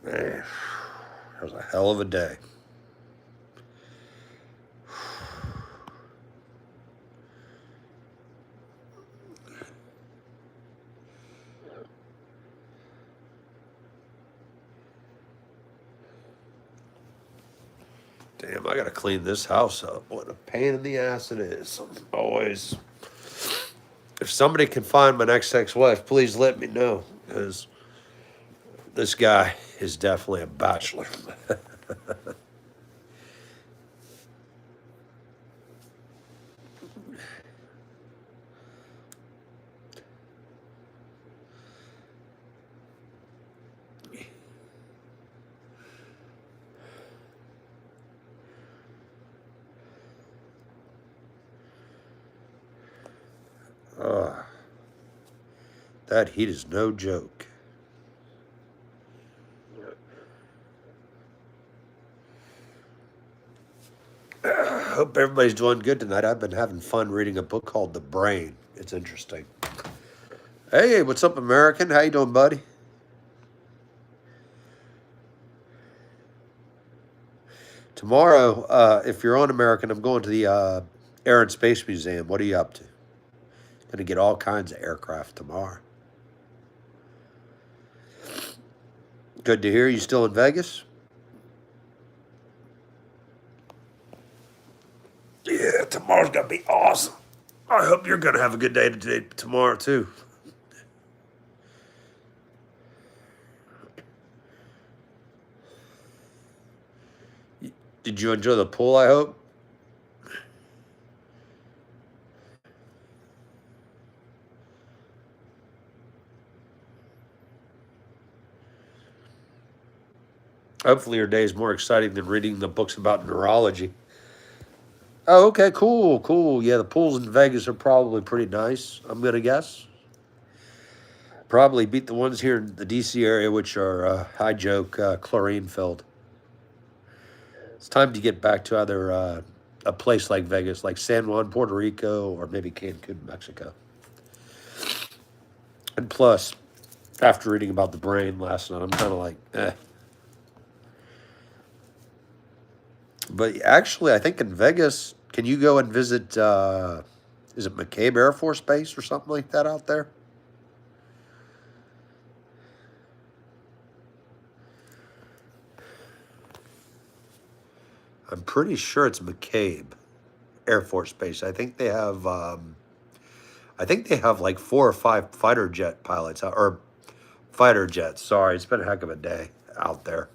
Man, that was a hell of a day. Damn, I gotta clean this house up. What a pain in the ass it is. Always. If somebody can find my next ex-wife, please let me know, because this guy is definitely a bachelor. Ah, that heat is no joke. Hope everybody's doing good tonight. I've been having fun reading a book called The Brain. It's interesting. Hey, what's up, American? How you doing, buddy? Tomorrow, if you're on American, I'm going to the Air and Space Museum. What are you up to? Gonna get all kinds of aircraft tomorrow. Good to hear. You still in Vegas? Yeah, tomorrow's gonna be awesome. I hope you're gonna have a good day today, tomorrow too. Did you enjoy the pool? I hope. Hopefully, your day is more exciting than reading the books about neurology. Oh, okay, cool, cool. Yeah, the pools in Vegas are probably pretty nice. I'm gonna guess. Probably beat the ones here in the DC area, which are, I joke, chlorine filled. It's time to get back to either a place like Vegas, like San Juan, Puerto Rico, or maybe Cancun, Mexico. And plus, after reading about the brain last night, I'm kind of like, eh. But actually, I think in Vegas, can you go and visit? Is it McCabe Air Force Base or something like that out there? I'm pretty sure it's McCabe Air Force Base. I think they have like 4 or 5 fighter jet pilots or fighter jets. Sorry, it's been a heck of a day out there.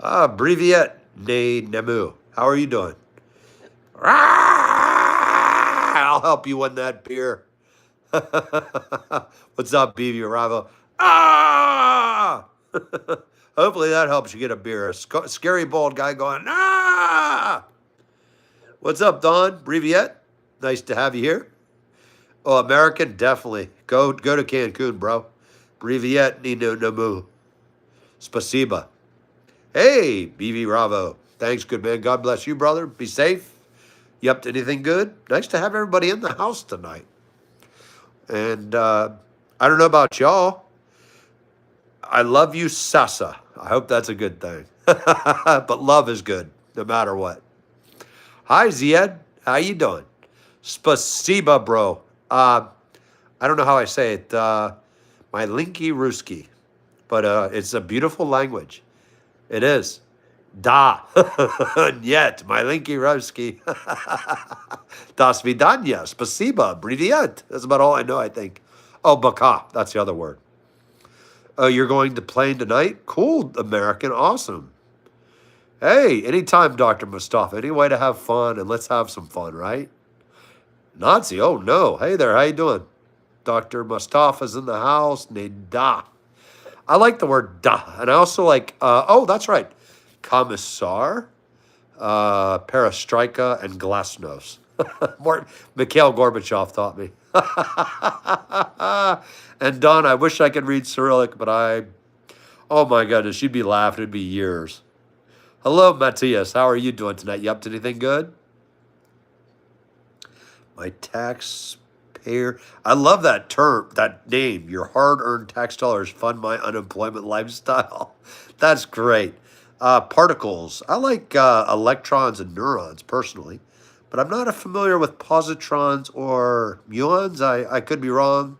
Ah, Breviet de Nemu. How are you doing? I'll help you win that beer. What's up, BB Bravo? Ah! Hopefully that helps you get a beer. Scary bald guy going, ah! What's up, Don? Breviet? Nice to have you here. Oh, American, definitely. Go to Cancun, bro. Breviet ni no namu. Spasiba. Hey, BB Bravo. Thanks, good man. God bless you, brother. Be safe. You up to anything good? Nice to have everybody in the house tonight. And I don't know about y'all. I love you, Sasa. I hope that's a good thing. But love is good, no matter what. Hi, Ziad. How you doing? Spasiba, bro. I don't know how I say it. My Linky Ruski. But it's a beautiful language. It is. Da. Yet, my Linky Ruski. Das vidanya. Spasiba. Привет. That's about all I know, I think. Oh, baka. That's the other word. Oh, you're going to plane tonight? Cool, American. Awesome. Hey, anytime, Dr. Mustafa. Any way to have fun, and let's have some fun, right? Nazi, oh no. Hey there, how you doing? Dr. Mustafa's in the house. Neda. I like the word da. And I also like, oh, that's right. Commissar, Perestroika, and Glasnost. Mikhail Gorbachev taught me. And Don, I wish I could read Cyrillic, but oh my goodness, you'd be laughing. It'd be years. Hello, Matthias. How are you doing tonight? You up to anything good? My tax taxpayer. I love that term, that name. Your hard-earned tax dollars fund my unemployment lifestyle. That's great. Particles. I like electrons and neurons personally, but I'm not familiar with positrons or muons. I could be wrong.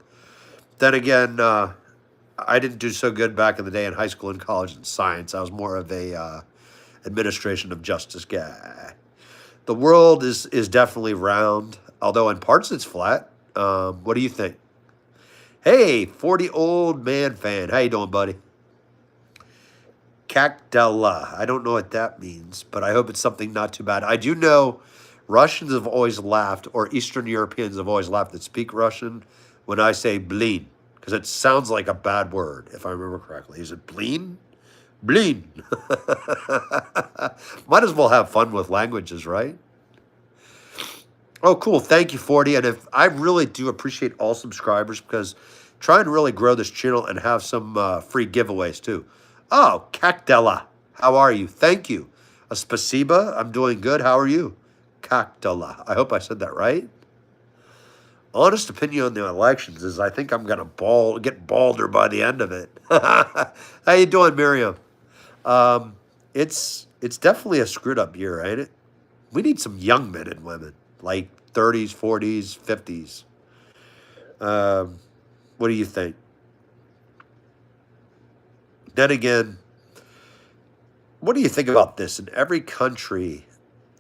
Then again, I didn't do so good back in the day in high school and college in science. I was more of a administration of justice guy. The world is definitely round, although in parts it's flat. What do you think? Hey, 40 old man fan. How you doing, buddy? Cactella. I don't know what that means, but I hope it's something not too bad. I do know Russians have always laughed, or Eastern Europeans have always laughed that speak Russian when I say blin, because it sounds like a bad word, if I remember correctly. Is it blin? Blin. Might as well have fun with languages, right? Oh, cool. Thank you, 40. And if I really do appreciate all subscribers because trying to really grow this channel and have some free giveaways too. Oh, Cactella. How are you? Thank you. A spasiba. I'm doing good. How are you? Cactella. I hope I said that right. Honest opinion on the elections is I think I'm going to get balder by the end of it. How you doing, Miriam? It's definitely a screwed up year, ain't it? We need some young men and women, like 30s, 40s, 50s. What do you think? Then again, what do you think about this? In every country,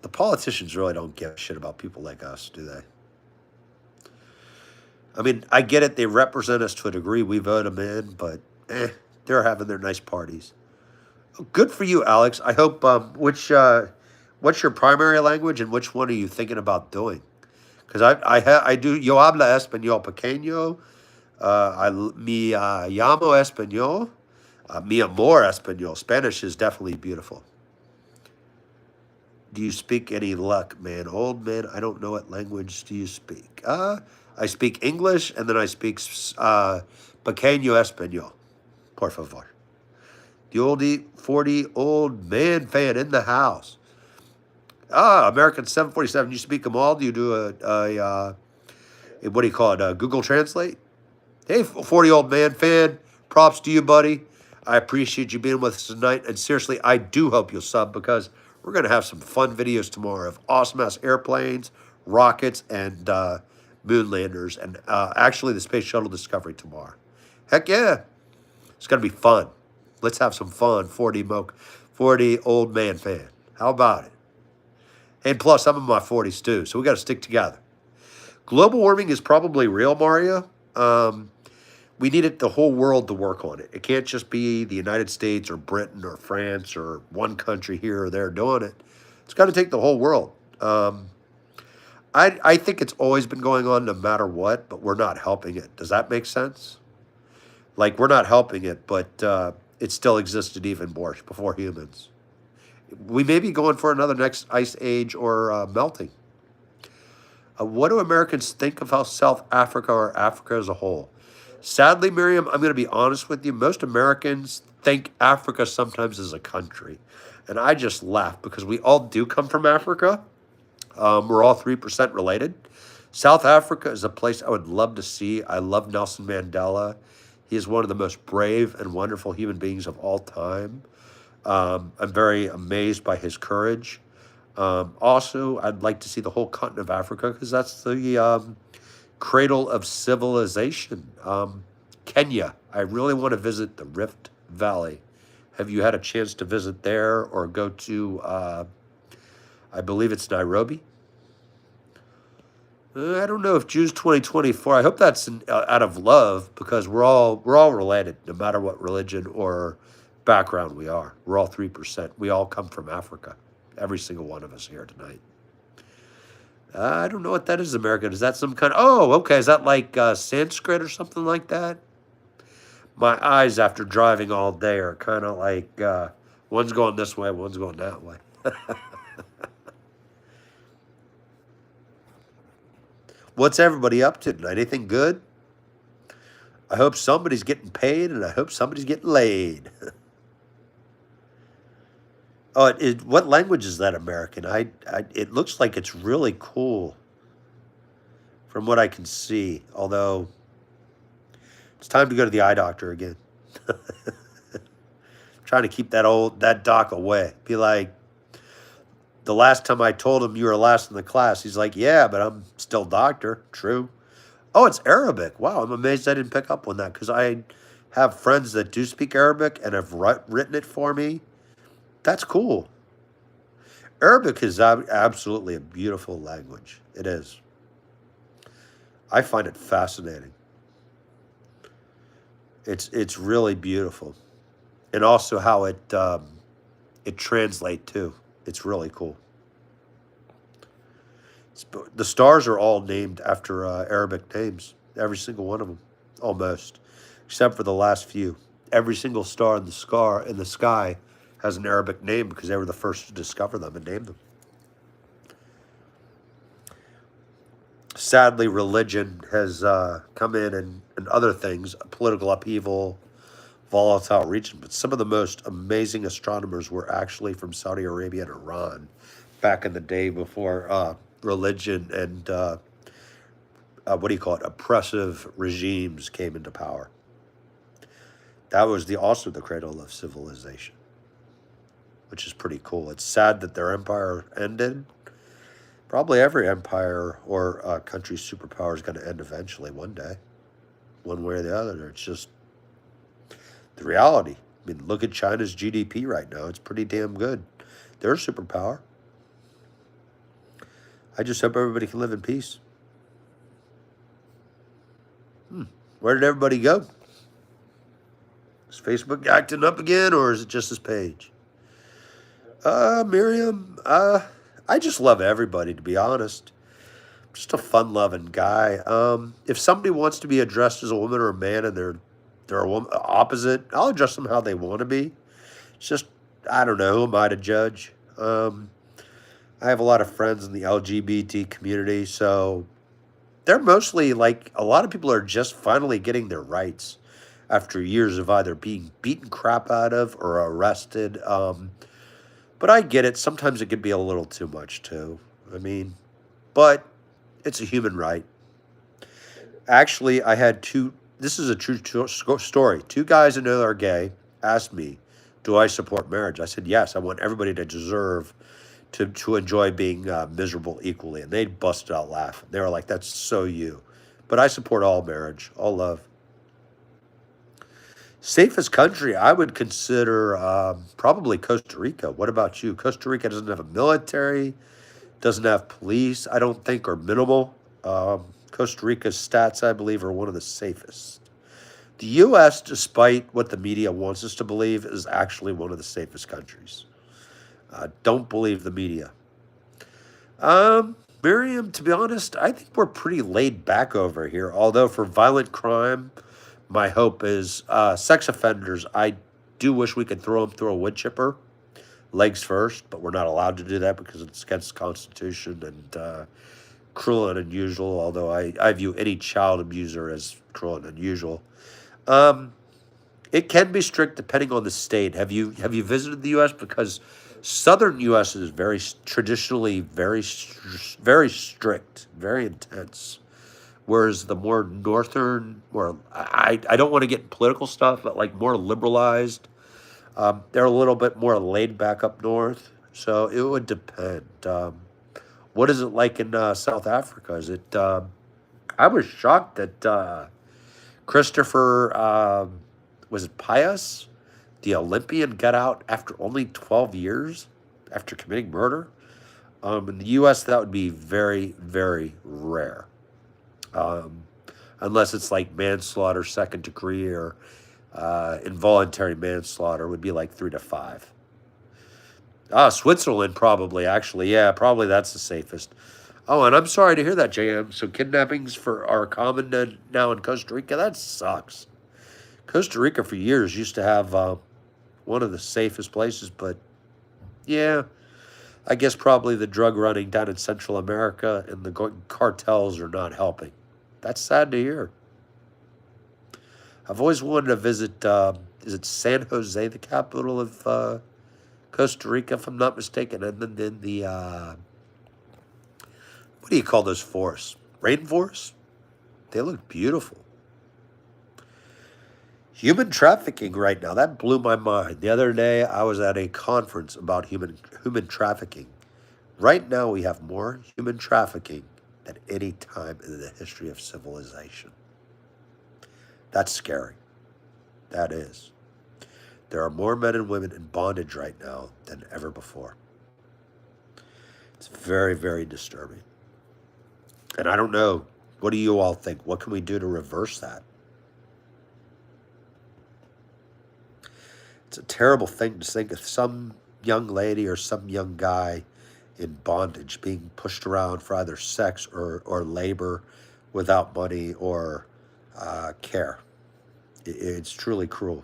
the politicians really don't give a shit about people like us, do they? I mean, I get it. They represent us to a degree. We vote them in, but they're having their nice parties. Good for you, Alex. I hope, what's your primary language and which one are you thinking about doing? Because I do, yo habla español pequeño, mi llamo español, mi amor español. Spanish is definitely beautiful. Do you speak any luck, man? Old man, I don't know what language do you speak. I speak English and then I speak pequeño español. Por favor. The oldie 40 old man fan in the house. American 747. You speak them all? Do you do a what do you call it? Google Translate? Hey, 40 old man fan. Props to you, buddy. I appreciate you being with us tonight. And seriously, I do hope you'll sub because we're going to have some fun videos tomorrow of awesome-ass airplanes, rockets, and moon landers. And actually the Space Shuttle Discovery tomorrow. Heck yeah. It's going to be fun. Let's have some fun, 40 old man fan. How about it? And plus, I'm in my 40s too, so we got to stick together. Global warming is probably real, Mario. We need the whole world to work on it. It can't just be the United States or Britain or France or one country here or there doing it. It's got to take the whole world. I think it's always been going on no matter what, but we're not helping it. Does that make sense? Like, we're not helping it, but it still existed even more before humans. We may be going for another next ice age or melting. What do Americans think of how South Africa or Africa as a whole? Sadly, Miriam, I'm going to be honest with you. Most Americans think Africa sometimes as a country. And I just laugh because we all do come from Africa. We're all 3% related. South Africa is a place I would love to see. I love Nelson Mandela. He is one of the most brave and wonderful human beings of all time. I'm very amazed by his courage. Also, I'd like to see the whole continent of Africa because that's the cradle of civilization. Kenya, I really want to visit the Rift Valley. Have you had a chance to visit there or go to, I believe it's Nairobi? I don't know if Jews 2024. I hope that's out of love because we're all related, no matter what religion or background we are. We're all 3%. We all come from Africa. Every single one of us here tonight. I don't know what that is, American. Is that some kind of... Oh, okay. Is that like Sanskrit or something like that? My eyes after driving all day are kind of like... one's going this way, one's going that way. What's everybody up to tonight? Anything good? I hope somebody's getting paid and I hope somebody's getting laid. Oh, what language is that, American? It looks like it's really cool. from what I can see. Although it's time to go to the eye doctor again. Trying to keep that doc away. Be like, the last time I told him you were last in the class, he's like, yeah, but I'm still doctor. True. Oh, it's Arabic. Wow, I'm amazed I didn't pick up on that because I have friends that do speak Arabic and have written it for me. That's cool. Arabic is absolutely a beautiful language. It is. I find it fascinating. It's really beautiful, and also how it translates too. It's really cool. The stars are all named after Arabic names. Every single one of them, almost, except for the last few. Every single star in the sky has an Arabic name because they were the first to discover them and name them. Sadly, religion has come in and other things, political upheaval, volatile region. But some of the most amazing astronomers were actually from Saudi Arabia and Iran back in the day before religion and what do you call it, oppressive regimes came into power. That was also the cradle of civilization, which is pretty cool. It's sad that their empire ended. Probably every empire or country's superpower is going to end eventually one day, one way or the other. It's just the reality. I mean, look at China's GDP right now. It's pretty damn good. They're a superpower. I just hope everybody can live in peace. Where did everybody go? Is Facebook acting up again, or is it just this page? Miriam, I just love everybody, to be honest. I'm just a fun-loving guy. If somebody wants to be addressed as a woman or a man and they're a woman, opposite, I'll address them how they want to be. It's just, I don't know, who am I to judge? I have a lot of friends in the LGBT community, so they're mostly like, a lot of people are just finally getting their rights after years of either being beaten crap out of or arrested. But I get it. Sometimes it can be a little too much, too. I mean, but it's a human right. Actually, I had this is a true story. Two guys who know are gay asked me, do I support marriage? I said, yes, I want everybody to deserve to enjoy being miserable equally. And they busted out laughing. They were like, that's so you. But I support all marriage, all love. Safest country, I would consider probably Costa Rica. What about you? Costa Rica doesn't have a military, doesn't have police, I don't think, or minimal. Costa Rica's stats, I believe, are one of the safest. The U.S., despite what the media wants us to believe, is actually one of the safest countries. Don't believe the media. Miriam, to be honest, I think we're pretty laid back over here. Although for violent crime, my hope is sex offenders. I do wish we could throw them through a wood chipper, legs first, but we're not allowed to do that because it's against the Constitution and cruel and unusual. Although I view any child abuser as cruel and unusual. It can be strict depending on the state. Have you visited the U.S.? Because southern U.S. is traditionally very strict, very intense. Whereas the more northern, I don't want to get political stuff, but like more liberalized, they're a little bit more laid back up north. So it would depend. What is it like in South Africa? Is it? I was shocked that Christopher was it Pius, the Olympian, got out after only 12 years after committing murder. In the U.S., that would be very, very rare. Unless it's like manslaughter, second degree, or involuntary manslaughter would be like 3 to 5. Switzerland probably, actually. Yeah, probably that's the safest. Oh, and I'm sorry to hear that, JM. So kidnappings are common now in Costa Rica? That sucks. Costa Rica for years used to have one of the safest places, but yeah, I guess probably the drug running down in Central America and the cartels are not helping. That's sad to hear. I've always wanted to visit, is it San Jose, the capital of Costa Rica, if I'm not mistaken, and then the, what do you call those forests? rainforests, they look beautiful. Human trafficking right now, that blew my mind. The other day, I was at a conference about human trafficking. Right now, we have more human trafficking than any time in the history of civilization. That's scary. That is. There are more men and women in bondage right now than ever before. It's very, very disturbing. And I don't know. What do you all think? What can we do to reverse that? It's a terrible thing to think of some young lady or some young guy in bondage being pushed around for either sex or labor without money or care. It's truly cruel.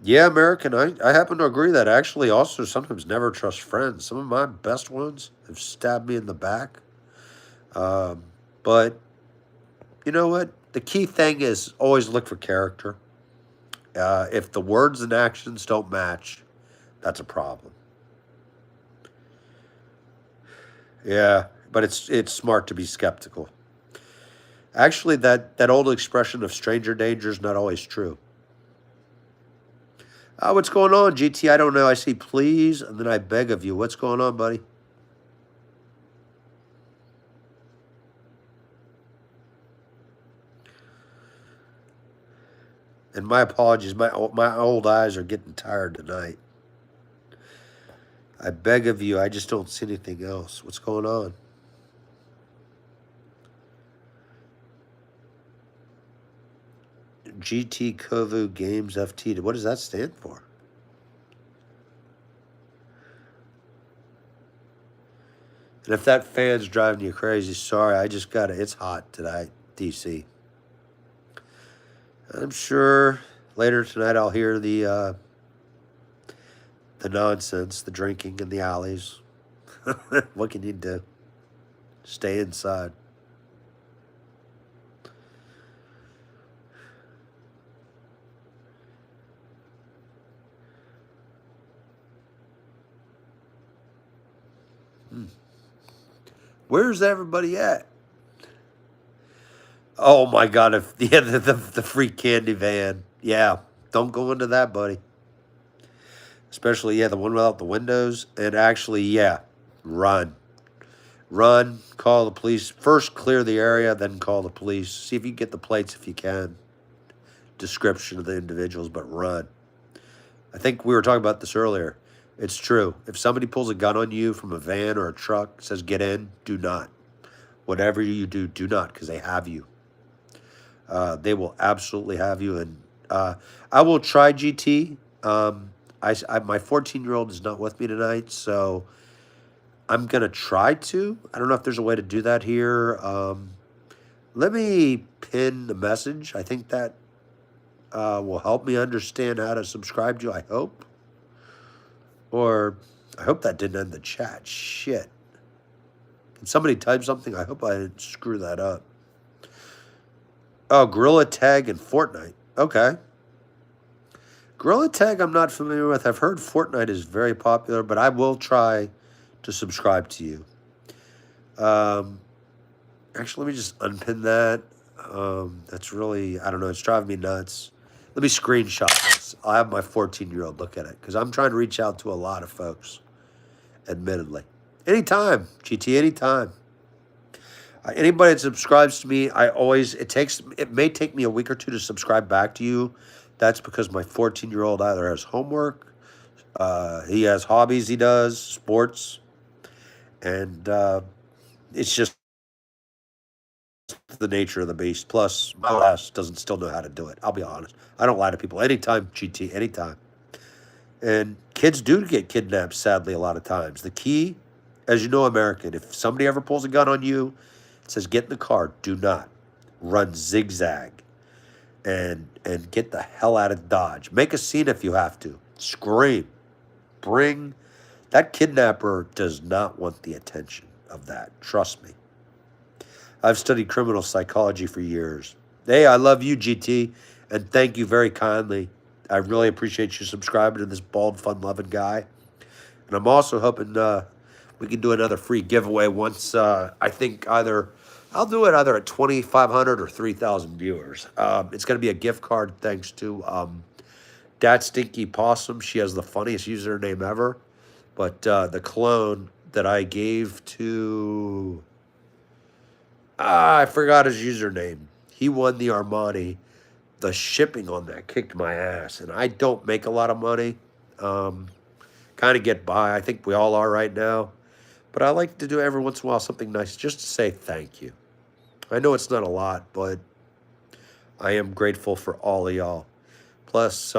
Yeah, American, I happen to agree that I actually also sometimes never trust friends. Some of my best ones have stabbed me in the back. But you know what? The key thing is always look for character. If the words and actions don't match, that's a problem. Yeah, but it's smart to be skeptical. Actually, that old expression of stranger danger is not always true. What's going on, GT? I don't know. I see please, and then I beg of you. What's going on, buddy? And my apologies. My old eyes are getting tired tonight. I beg of you. I just don't see anything else. What's going on? GT Kovu Games FT. What does that stand for? And if that fan's driving you crazy, sorry. I just got it. It's hot tonight, DC. I'm sure later tonight I'll hear the nonsense, the drinking in the alleys. What can you do? Stay inside. Where's everybody at? Oh my God! If yeah, the free candy van. Yeah, don't go into that, buddy. Especially the one without the windows. And actually, run, run. Call the police first. Clear the area, then call the police. See if you can get the plates if you can. Description of the individuals, but run. I think we were talking about this earlier. It's true. If somebody pulls a gun on you from a van or a truck, says get in, do not. Whatever you do, do not, because they have you. They will absolutely have you. And I will try GT. My 14-year-old is not with me tonight, so I'm going to try to. I don't know if there's a way to do that here. Let me pin the message. I think that will help me understand how to subscribe to you, I hope. Or I hope that didn't end the chat. Shit. Can somebody type something? I hope I didn't screw that up. Oh, Gorilla Tag and Fortnite. Okay. Gorilla Tag I'm not familiar with. I've heard Fortnite is very popular, but I will try to subscribe to you. Actually, let me just unpin that. That's really, I don't know, it's driving me nuts. Let me screenshot this. I'll have my 14-year-old look at it because I'm trying to reach out to a lot of folks, admittedly. Anytime, GT, anytime. Anybody that subscribes to me, it may take me a week or two to subscribe back to you. That's because my 14-year-old either has homework, he has hobbies he does, sports, and it's just the nature of the beast. Plus, my ass doesn't still know how to do it. I'll be honest. I don't lie to people. Anytime, GT, anytime. And kids do get kidnapped, sadly, a lot of times. The key, as you know, American, if somebody ever pulls a gun on you, it says get in the car, do not. Run zigzag. And get the hell out of Dodge. Make a scene if you have to. Scream. That kidnapper does not want the attention of that. Trust me. I've studied criminal psychology for years. Hey, I love you, GT, and thank you very kindly. I really appreciate you subscribing to this bald, fun-loving guy. And I'm also hoping my We can do another free giveaway once. I think I'll do it either at 2,500 or 3,000 viewers. It's going to be a gift card thanks to Dat Stinky Possum. She has the funniest username ever. But the clone that I gave to, I forgot his username. He won the Armani. The shipping on that kicked my ass, and I don't make a lot of money. Kind of get by. I think we all are right now. But I like to do every once in a while something nice just to say thank you. I know it's not a lot, but I am grateful for all of y'all. Plus,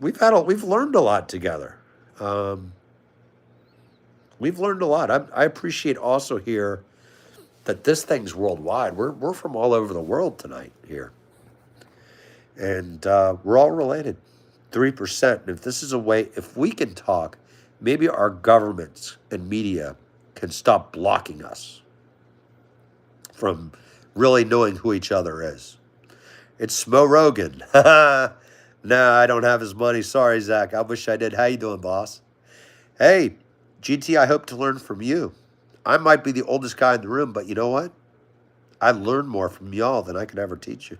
we've learned a lot together. We've learned a lot. I appreciate also here that this thing's worldwide. We're from all over the world tonight here, and we're all related. 3%. And if this is a way, if we can talk, maybe our governments and media can stop blocking us from really knowing who each other is. It's Smo Rogan. Nah, I don't have his money. Sorry, Zach. I wish I did. How you doing, boss? Hey, GT, I hope to learn from you. I might be the oldest guy in the room, but you know what? I learned more from y'all than I could ever teach you.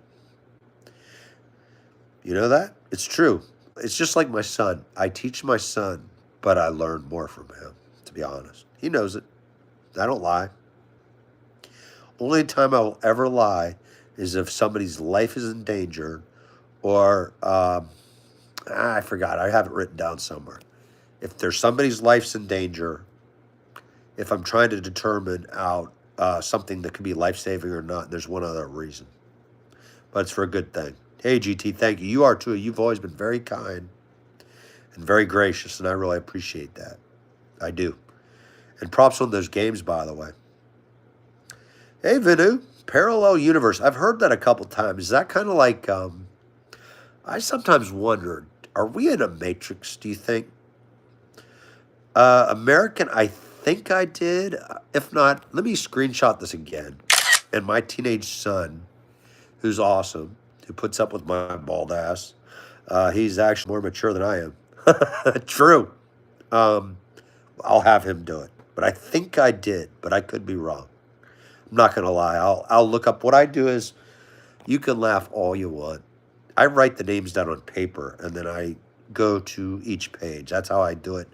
You know that? It's true. It's just like my son. I teach my son, but I learn more from him, to be honest. He knows it. I don't lie. Only time I will ever lie is if somebody's life is in danger or, I forgot. I have it written down somewhere. If there's somebody's life's in danger, if I'm trying to determine out something that could be life-saving or not, there's one other reason. But it's for a good thing. Hey, GT, thank you. You are too. You've always been very kind and very gracious, and I really appreciate that. I do. And props on those games, by the way. Hey, Vinu, Parallel Universe. I've heard that a couple times. Is that kind of like, I sometimes wondered, are we in a Matrix, do you think? American, I think I did. If not, let me screenshot this again. And my teenage son, who's awesome, who puts up with my bald ass, he's actually more mature than I am. True. I'll have him do it. But I think I did, but I could be wrong. I'm not going to lie. I'll look up. What I do is, you can laugh all you want. I write the names down on paper, and then I go to each page. That's how I do it.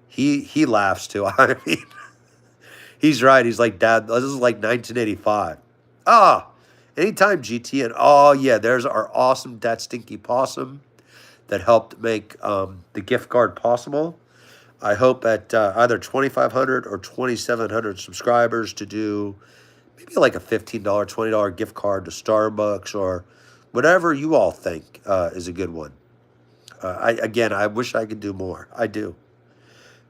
He laughs too. I mean, he's right. He's like, Dad, this is like 1985. Anytime GT. And oh, yeah, there's our awesome Dat Stinky Possum that helped make the gift card possible. I hope at either 2,500 or 2,700 subscribers to do maybe like a $15, $20 gift card to Starbucks or whatever you all think is a good one. I wish I could do more. I do.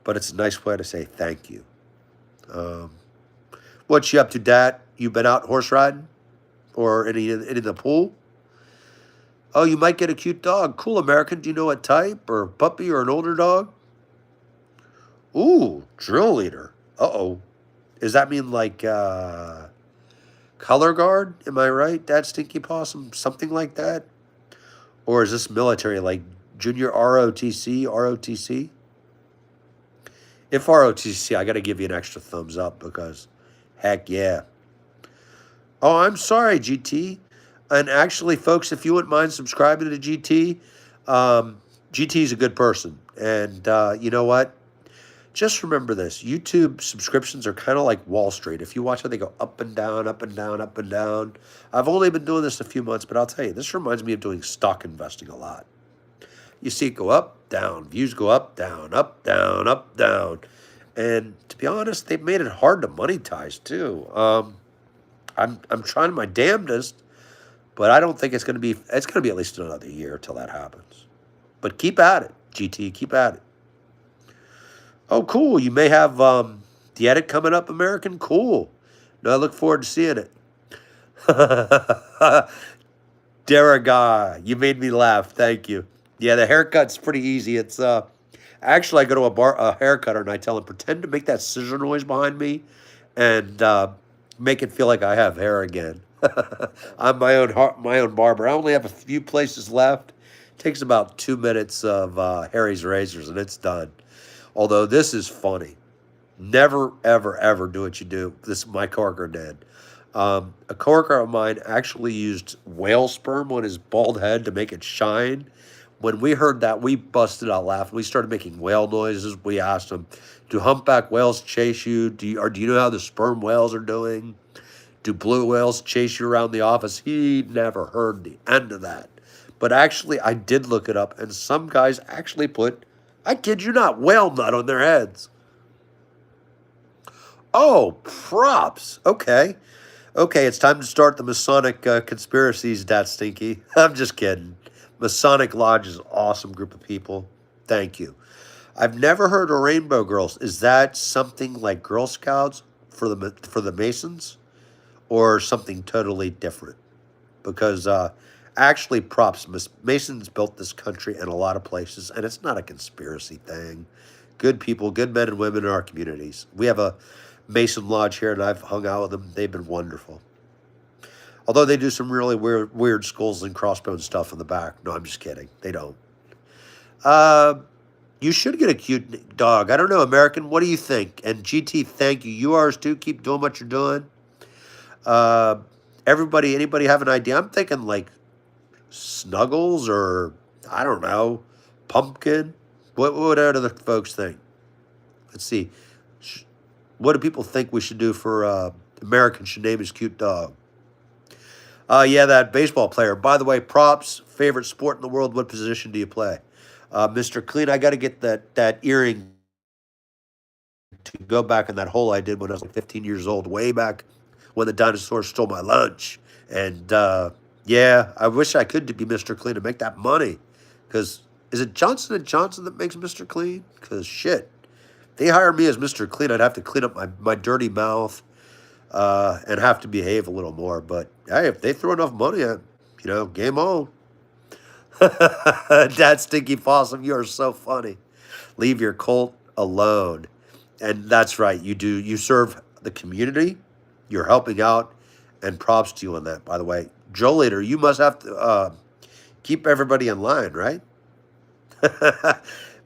But it's a nice way to say thank you. What you up to, Dat? You been out horse riding? Or in the pool? Oh, you might get a cute dog. Cool, American. Do you know what type? Or puppy or an older dog? Ooh, drill leader. Uh-oh. Does that mean like color guard? Am I right? Dat Stinky Possum? Something like that? Or is this military, like junior ROTC, ROTC? If ROTC, I got to give you an extra thumbs up because, heck yeah. Oh, I'm sorry, GT. And actually, folks, if you wouldn't mind subscribing to GT, GT's a good person. And you know what? Just remember this. YouTube subscriptions are kind of like Wall Street. If you watch how they go up and down, up and down, up and down. I've only been doing this a few months, but I'll tell you, this reminds me of doing stock investing a lot. You see it go up, down. Views go up, down, up, down, up, down. And to be honest, they've made it hard to monetize too. I'm trying my damnedest, but I don't think it's going to be at least another year till that happens. But keep at it, GT, keep at it. Oh, cool. You may have the edit coming up, American. Cool. No, I look forward to seeing it. Daraga, you made me laugh. Thank you. Yeah, the haircut's pretty easy. It's actually I go to a haircutter and I tell him pretend to make that scissor noise behind me, and make it feel like I have hair again. I'm my own barber. I only have a few places left. It takes about 2 minutes of Harry's razors and it's done. Although this is funny. Never, ever, ever do what you do. This my coworker did. A coworker of mine actually used whale sperm on his bald head to make it shine. When we heard that, we busted out laughing. We started making whale noises. We asked him, "Do humpback whales chase you? Do you know how the sperm whales are doing? Do blue whales chase you around the office?" He never heard the end of that. But actually, I did look it up, and some guys actually put, I kid you not, whale nut on their heads. Oh, props. Okay. Okay, it's time to start the Masonic conspiracies, Dat Stinky. I'm just kidding. Masonic Lodge is an awesome group of people. Thank you. I've never heard of Rainbow Girls. Is that something like Girl Scouts for the Masons, or something totally different? Because actually, props. Masons built this country in a lot of places, and it's not a conspiracy thing. Good people, good men and women in our communities. We have a Mason Lodge here, and I've hung out with them. They've been wonderful. Although they do some really weird skulls and crossbones stuff in the back. No, I'm just kidding. They don't. Uh, you should get a cute dog. I don't know, American. What do you think? And GT, thank you. You ours too. Keep doing what you're doing. Uh, Everybody, anybody have an idea? I'm thinking like Snuggles, or I don't know, Pumpkin. What do the folks think? Let's see. What do people think we should do for American should name his cute dog? Yeah, that baseball player. By the way, props. Favorite sport in the world. What position do you play? Mr. Clean, I got to get that earring to go back in that hole I did when I was like 15 years old, way back when the dinosaurs stole my lunch. And yeah, I wish I could be Mr. Clean to make that money. Because is it Johnson and Johnson that makes Mr. Clean? Because shit, if they hire me as Mr. Clean, I'd have to clean up my dirty mouth and have to behave a little more. But hey, if they throw enough money at, game on. Dad Stinky Possum, you are so funny. Leave your cult alone. And that's right. You do. You serve the community. You're helping out. And props to you on that, by the way. Joe Leader, you must have to keep everybody in line, right?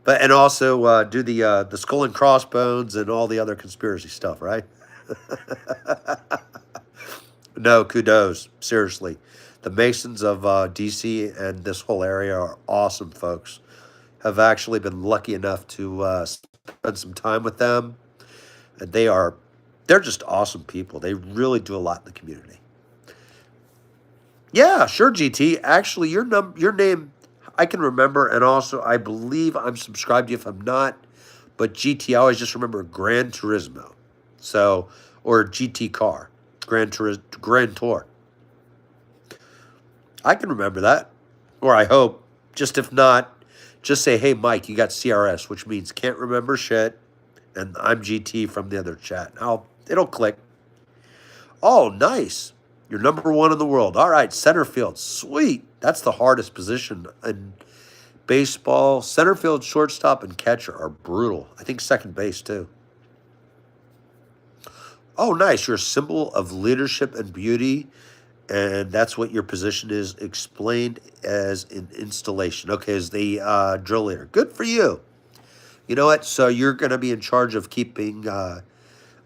And also do the skull and crossbones and all the other conspiracy stuff, right? No, kudos. Seriously. The Masons of DC and this whole area are awesome folks. Have actually been lucky enough to spend some time with them. And they're just awesome people. They really do a lot in the community. Yeah, sure, GT. Actually, your name I can remember, and also I believe I'm subscribed to you if I'm not. But GT, I always just remember Gran Turismo. So, or GT car. Grand Tour. I can remember that. Or I hope. Just if not, just say, hey, Mike, you got CRS, which means can't remember shit. And I'm GT from the other chat. It'll click. Oh, nice. You're number one in the world. All right, center field. Sweet. That's the hardest position in baseball. Center field, shortstop, and catcher are brutal. I think second base, too. Oh, nice. You're a symbol of leadership and beauty. And that's what your position is, explained as an installation. Okay, as the drill leader. Good for you. You know what? So you're going to be in charge of keeping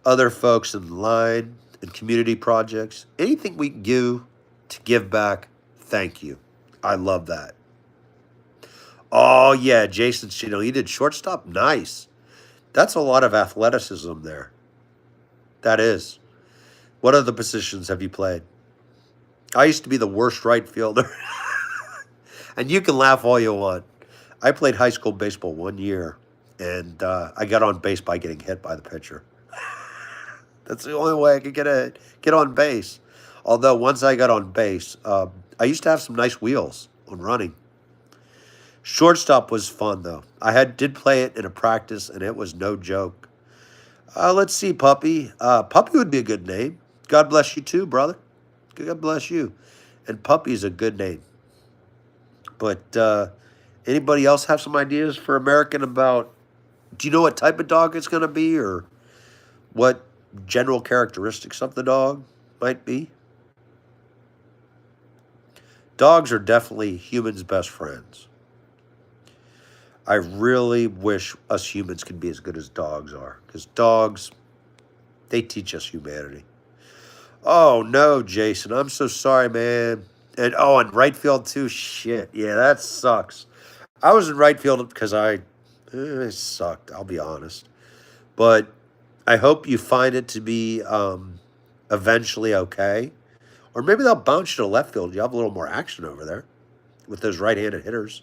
other folks in line and community projects. Anything we can do to give back, thank you. I love that. Oh, yeah, Jason Chino. He did shortstop. Nice. That's a lot of athleticism there. That is. What other positions have you played? I used to be the worst right fielder. And you can laugh all you want. I played high school baseball 1 year, and I got on base by getting hit by the pitcher. That's the only way I could get on base. Although once I got on base, I used to have some nice wheels on running. Shortstop was fun, though. Did play it in a practice, and it was no joke. Let's see, Puppy. Puppy would be a good name. God bless you too, brother. God bless you. And Puppy's a good name. But anybody else have some ideas for American about, do you know what type of dog it's going to be, or what general characteristics of the dog might be? Dogs are definitely humans' best friends. I really wish us humans could be as good as dogs are. Because dogs, they teach us humanity. Oh, no, Jason. I'm so sorry, man. And right field, too. Shit. Yeah, that sucks. I was in right field because it sucked, I'll be honest. But I hope you find it to be eventually okay. Or maybe they'll bounce you to left field. You have a little more action over there with those right-handed hitters.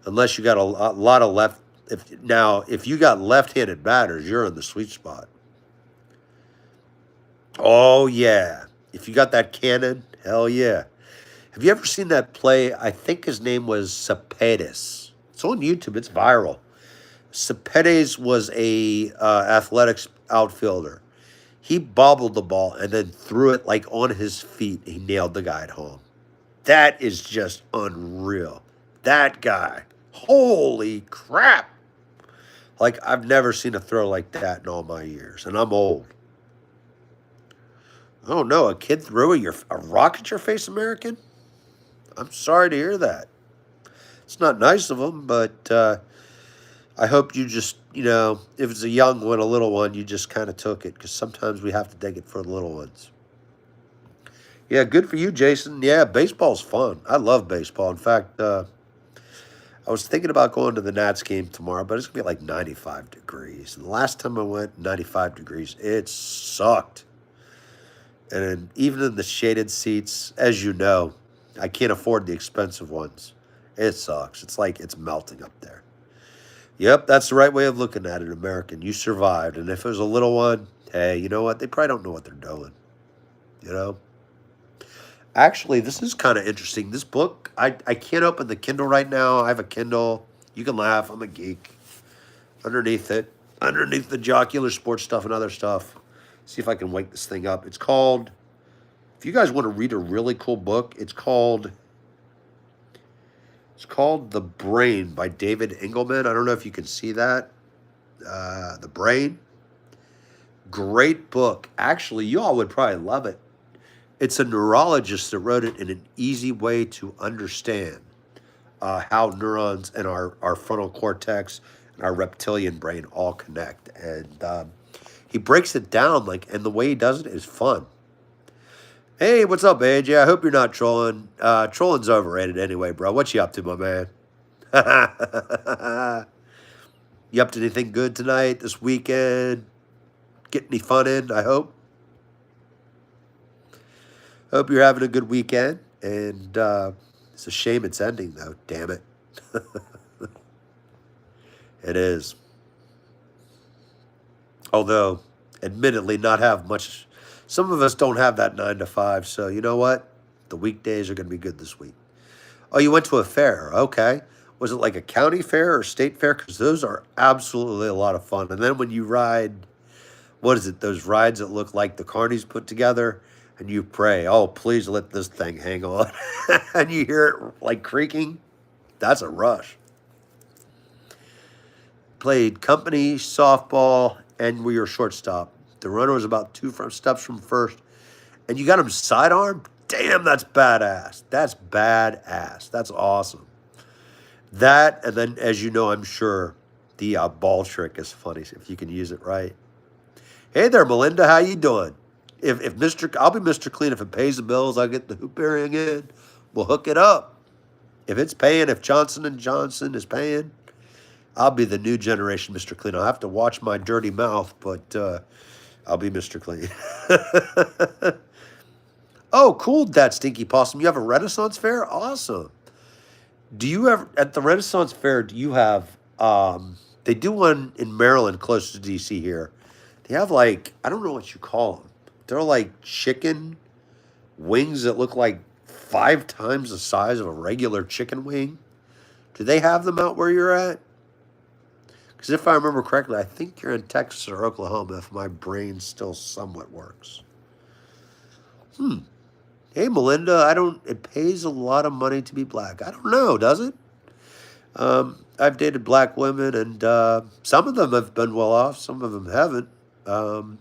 Unless you got a lot of left. If you got left-handed batters, you're in the sweet spot. Oh yeah, if you got that cannon, hell yeah. Have you ever seen that play? I think his name was Cepedes. It's on YouTube. It's viral. Cepedes was a athletics outfielder. He bobbled the ball and then threw it like on his feet. He nailed the guy at home. That is just unreal. That guy. Holy crap. Like, I've never seen a throw like that in all my years. And I'm old. Oh, no. A kid threw a rock at your face, American? I'm sorry to hear that. It's not nice of him, but I hope you just, if it's a young one, a little one, you just kind of took it. Because sometimes we have to take it for the little ones. Yeah, good for you, Jason. Yeah, baseball's fun. I love baseball. In fact, I was thinking about going to the Nats game tomorrow, but it's going to be like 95 degrees. And the last time I went, 95 degrees, it sucked. And even in the shaded seats, as you know, I can't afford the expensive ones. It sucks. It's like it's melting up there. Yep, that's the right way of looking at it, American. You survived. And if it was a little one, hey, you know what? They probably don't know what they're doing. Actually, this is kind of interesting. This book, I can't open the Kindle right now. I have a Kindle. You can laugh. I'm a geek. Underneath the jocular sports stuff and other stuff. See if I can wake this thing up. It's called, if you guys want to read a really cool book, it's called The Brain by David Engelman. I don't know if you can see that. The Brain. Great book. Actually, you all would probably love it. It's a neurologist that wrote it in an easy way to understand how neurons and our frontal cortex and our reptilian brain all connect. And he breaks it down, and the way he does it is fun. Hey, what's up, AJ? I hope you're not trolling. Trolling's overrated anyway, bro. What you up to, my man? You up to anything good tonight, this weekend? Get any fun in, I hope? Hope you're having a good weekend. And it's a shame it's ending, though. Damn it. It is. Although, admittedly, not have much. Some of us don't have that 9 to 5. So, you know what? The weekdays are going to be good this week. Oh, you went to a fair. Okay. Was it like a county fair or state fair? Because those are absolutely a lot of fun. And then when you ride, what is it? Those rides that look like the carnies put together. And you pray, oh, please let this thing hang on. And you hear it like creaking. That's a rush. Played company, softball, and we were shortstop. The runner was about 2 steps from first. And you got him sidearm? Damn, that's badass. That's badass. That's awesome. That, and then, as you know, I'm sure, the ball trick is funny if you can use it right. Hey there, Melinda. How you doing? I'll be Mr. Clean. If it pays the bills, I'll get the hoop earring in. We'll hook it up. If it's paying, if Johnson & Johnson is paying, I'll be the new generation Mr. Clean. I'll have to watch my dirty mouth, but I'll be Mr. Clean. Oh, cool, that Stinky Possum. You have a Renaissance Fair? Awesome. Do you ever, at the Renaissance Fair, do you have, they do one in Maryland close to D.C. here. They have I don't know what you call them. They're like chicken wings that look like 5 times the size of a regular chicken wing. Do they have them out where you're at? Because if I remember correctly, I think you're in Texas or Oklahoma if my brain still somewhat works. Hey, Melinda, it pays a lot of money to be black. I don't know, does it? I've dated black women, and some of them have been well off. Some of them haven't. So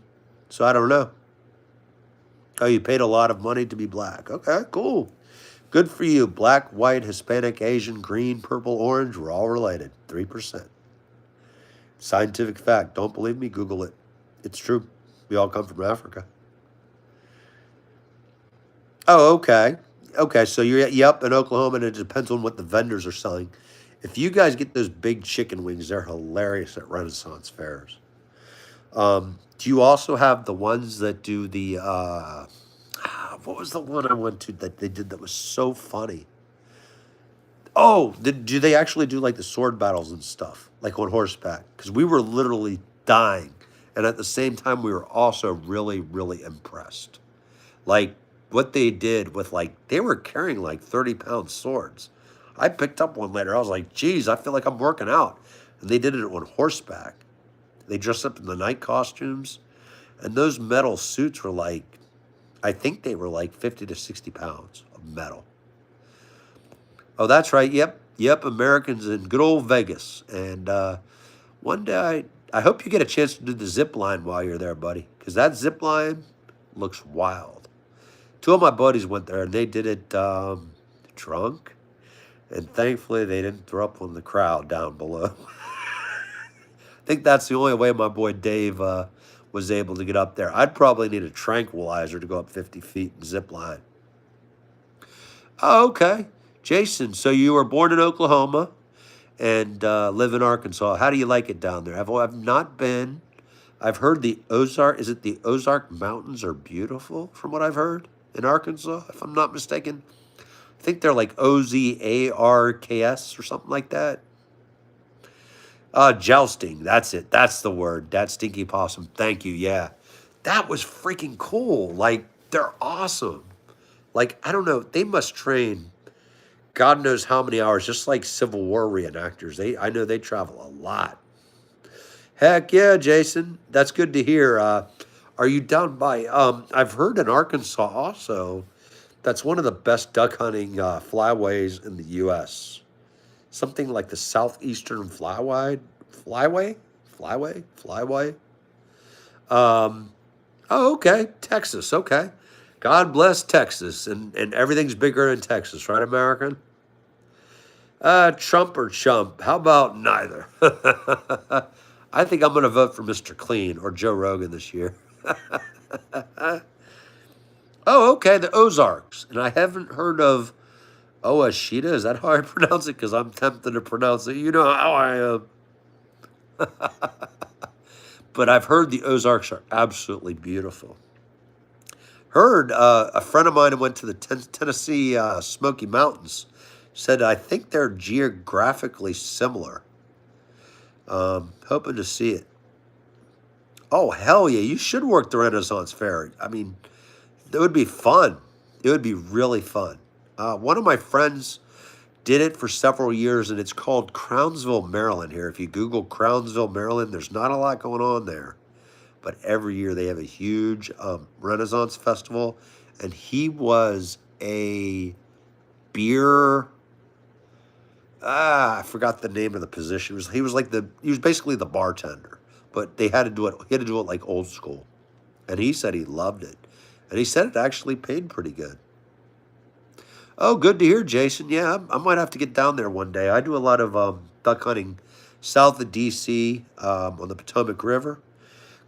I don't know. Oh, you paid a lot of money to be black. Okay, cool. Good for you. Black, white, Hispanic, Asian, green, purple, orange, we're all related. 3%. Scientific fact. Don't believe me? Google it. It's true. We all come from Africa. Oh, okay. Okay, so you're yep in Oklahoma, and it depends on what the vendors are selling. If you guys get those big chicken wings, they're hilarious at Renaissance fairs. Do you also have the ones that do the what was the one I went to that they did that was so funny? Oh, do they actually do like the sword battles and stuff, like on horseback? Because we were literally dying, and at the same time, we were also really, really impressed. Like what they did with like they were carrying like 30-pound swords. I picked up one later. I was like, geez, I feel like I'm working out. And they did it on horseback. They dressed up in the night costumes, and those metal suits were like, I think they were like 50 to 60 pounds of metal. Oh, that's right. Yep. Yep. Americans in good old Vegas. And one day, I hope you get a chance to do the zip line while you're there, buddy, because that zip line looks wild. Two of my buddies went there and they did it drunk. And thankfully, they didn't throw up on the crowd down below. I think that's the only way my boy Dave was able to get up there. I'd probably need a tranquilizer to go up 50 feet and zip line. Oh, okay. Jason, so you were born in Oklahoma and live in Arkansas. How do you like it down there? I've not been. I've heard the Ozark, is it the Ozark Mountains are beautiful from what I've heard in Arkansas, if I'm not mistaken. I think they're like Ozarks or something like that. Jousting, that's it. That's the word. That stinky possum. Thank you. Yeah. That was freaking cool. Like, they're awesome. Like, I don't know. They must train God knows how many hours, just like Civil War reenactors. I know they travel a lot. Heck yeah, Jason. That's good to hear. Are you down by, I've heard in Arkansas also, that's one of the best duck hunting flyways in the U.S. Something like the Southeastern Flyway. Oh, okay. Texas. Okay. God bless Texas. And everything's bigger in Texas, right, American? Trump or chump? How about neither? I think I'm going to vote for Mr. Clean or Joe Rogan this year. Oh, okay. The Ozarks. And I haven't heard of Oashita. Is that how I pronounce it? Because I'm tempted to pronounce it. You know how I am. But I've heard the Ozarks are absolutely beautiful. Heard a friend of mine who went to the Tennessee Smoky Mountains said, I think they're geographically similar. Hoping to see it. Oh, hell yeah. You should work the Renaissance Fair. I mean, it would be fun. It would be really fun. One of my friends did it for several years, and it's called Crownsville, Maryland here. If you Google Crownsville, Maryland, there's not a lot going on there. But every year they have a huge Renaissance festival, and he was a beer. I forgot the name of the position. He was basically the bartender, but they had to do it. He had to do it like old school, and he said he loved it, and he said it actually paid pretty good. Oh, good to hear, Jason. Yeah, I might have to get down there one day. I do a lot of duck hunting south of D.C. On the Potomac River.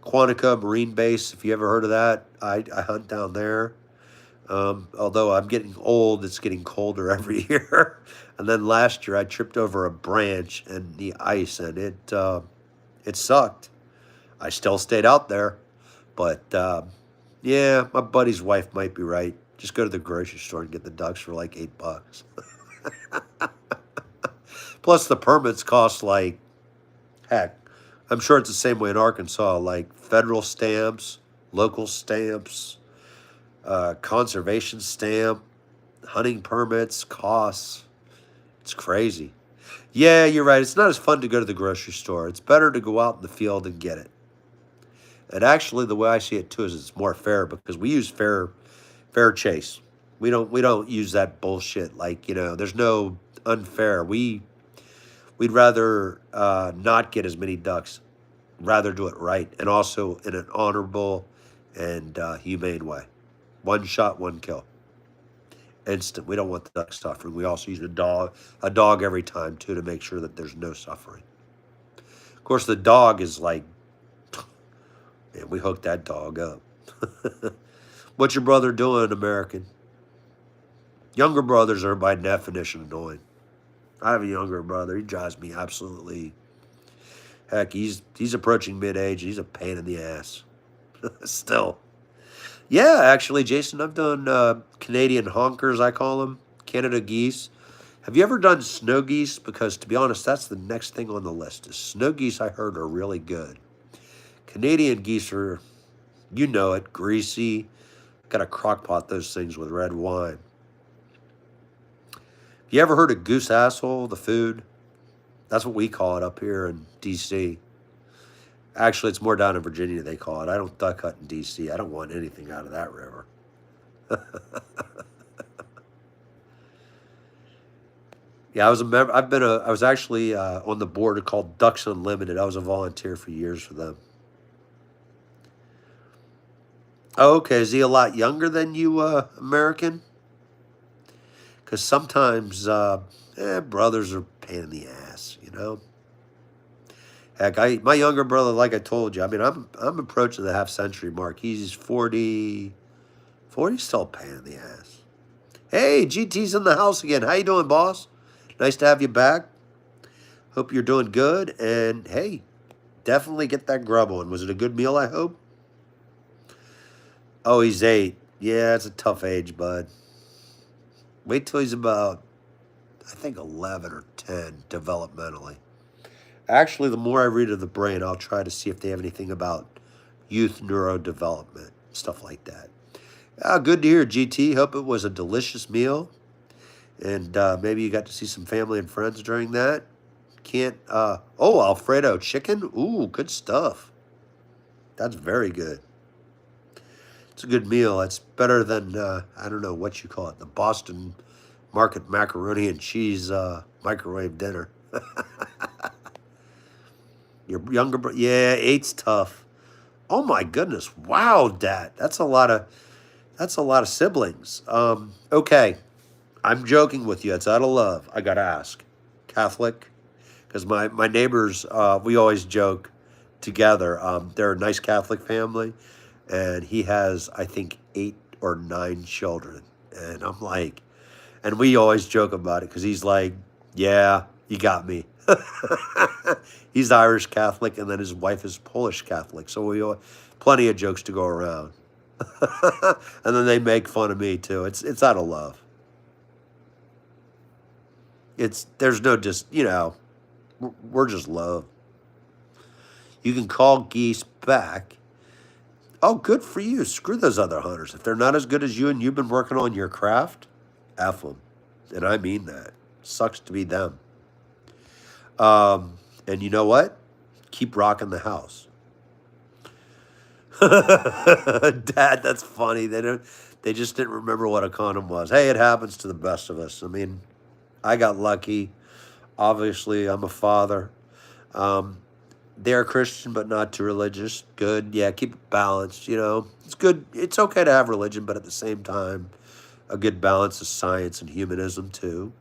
Quantico Marine Base, if you ever heard of that, I hunt down there. Although I'm getting old, it's getting colder every year. And then last year I tripped over a branch and the ice, and it sucked. I still stayed out there, but yeah, my buddy's wife might be right. Just go to the grocery store and get the ducks for like $8. Plus the permits cost like heck. I'm sure it's the same way in Arkansas, like federal stamps, local stamps, conservation stamp, hunting permits, costs. It's crazy. Yeah, you're right. It's not as fun to go to the grocery store. It's better to go out in the field and get it. And actually, the way I see it too is it's more fair because we use fair chase. We don't use that bullshit. Like, there's no unfair. We'd rather not get as many ducks, rather do it right, and also in an honorable and humane way. One shot, one kill. instant. We don't want the duck suffering. We also use a dog every time too to make sure that there's no suffering. Of course, the dog is like, man, we hooked that dog up. What's your brother doing, American? Younger brothers are by definition annoying. I have a younger brother. He drives me absolutely. Heck, he's approaching mid-age. He's a pain in the ass. Still. Yeah, actually, Jason, I've done Canadian honkers, I call them. Canada geese. Have you ever done snow geese? Because to be honest, that's the next thing on the list. Is snow geese, I heard, are really good. Canadian geese are, you know it, greasy. Got to crock pot those things with red wine. You ever heard of goose asshole, the food? That's what we call it up here in D.C. Actually, it's more down in Virginia they call it. I don't duck hunt in D.C. I don't want anything out of that river. Yeah, I was a member. I was actually on the board called Ducks Unlimited. I was a volunteer for years for them. Oh, okay, is he a lot younger than you, American? Because sometimes brothers are a pain in the ass, you know. Heck, my younger brother, like I told you, I mean, I'm approaching the half century mark. He's 40, 40, still a pain in the ass. Hey, GT's in the house again. How you doing, boss? Nice to have you back. Hope you're doing good. And hey, definitely get that grub on. Was it a good meal, I hope? Oh, he's 8. Yeah, it's a tough age, bud. Wait till he's about, I think, 11 or 10 developmentally. Actually, the more I read of the brain, I'll try to see if they have anything about youth neurodevelopment, stuff like that. Good to hear, GT. Hope it was a delicious meal. And maybe you got to see some family and friends during that. Alfredo chicken. Ooh, good stuff. That's very good. It's a good meal. It's better than, I don't know what you call it, the Boston Market macaroni and cheese microwave dinner. Your younger brother, yeah, 8's tough. Oh my goodness, wow, Dad, that's a lot of siblings. Okay, I'm joking with you. It's out of love. I gotta ask, Catholic, because my neighbors, we always joke together. They're a nice Catholic family, and he has, I think, 8 or 9 children, and I'm like, and we always joke about it because he's like, yeah, you got me. He's Irish Catholic, and then his wife is Polish Catholic. So we plenty of jokes to go around. And then they make fun of me too. It's out of love. There's no just we're just love. You can call geese back. Oh, good for you. Screw those other hunters. If they're not as good as you and you've been working on your craft, F them. And I mean that. Sucks to be them. And you know what? Keep rocking the house. Dad, that's funny. They just didn't remember what a condom was. Hey, it happens to the best of us. I mean, I got lucky. Obviously, I'm a father. They're Christian, but not too religious. Good. Yeah, keep it balanced, It's good. It's okay to have religion, but at the same time, a good balance of science and humanism, too.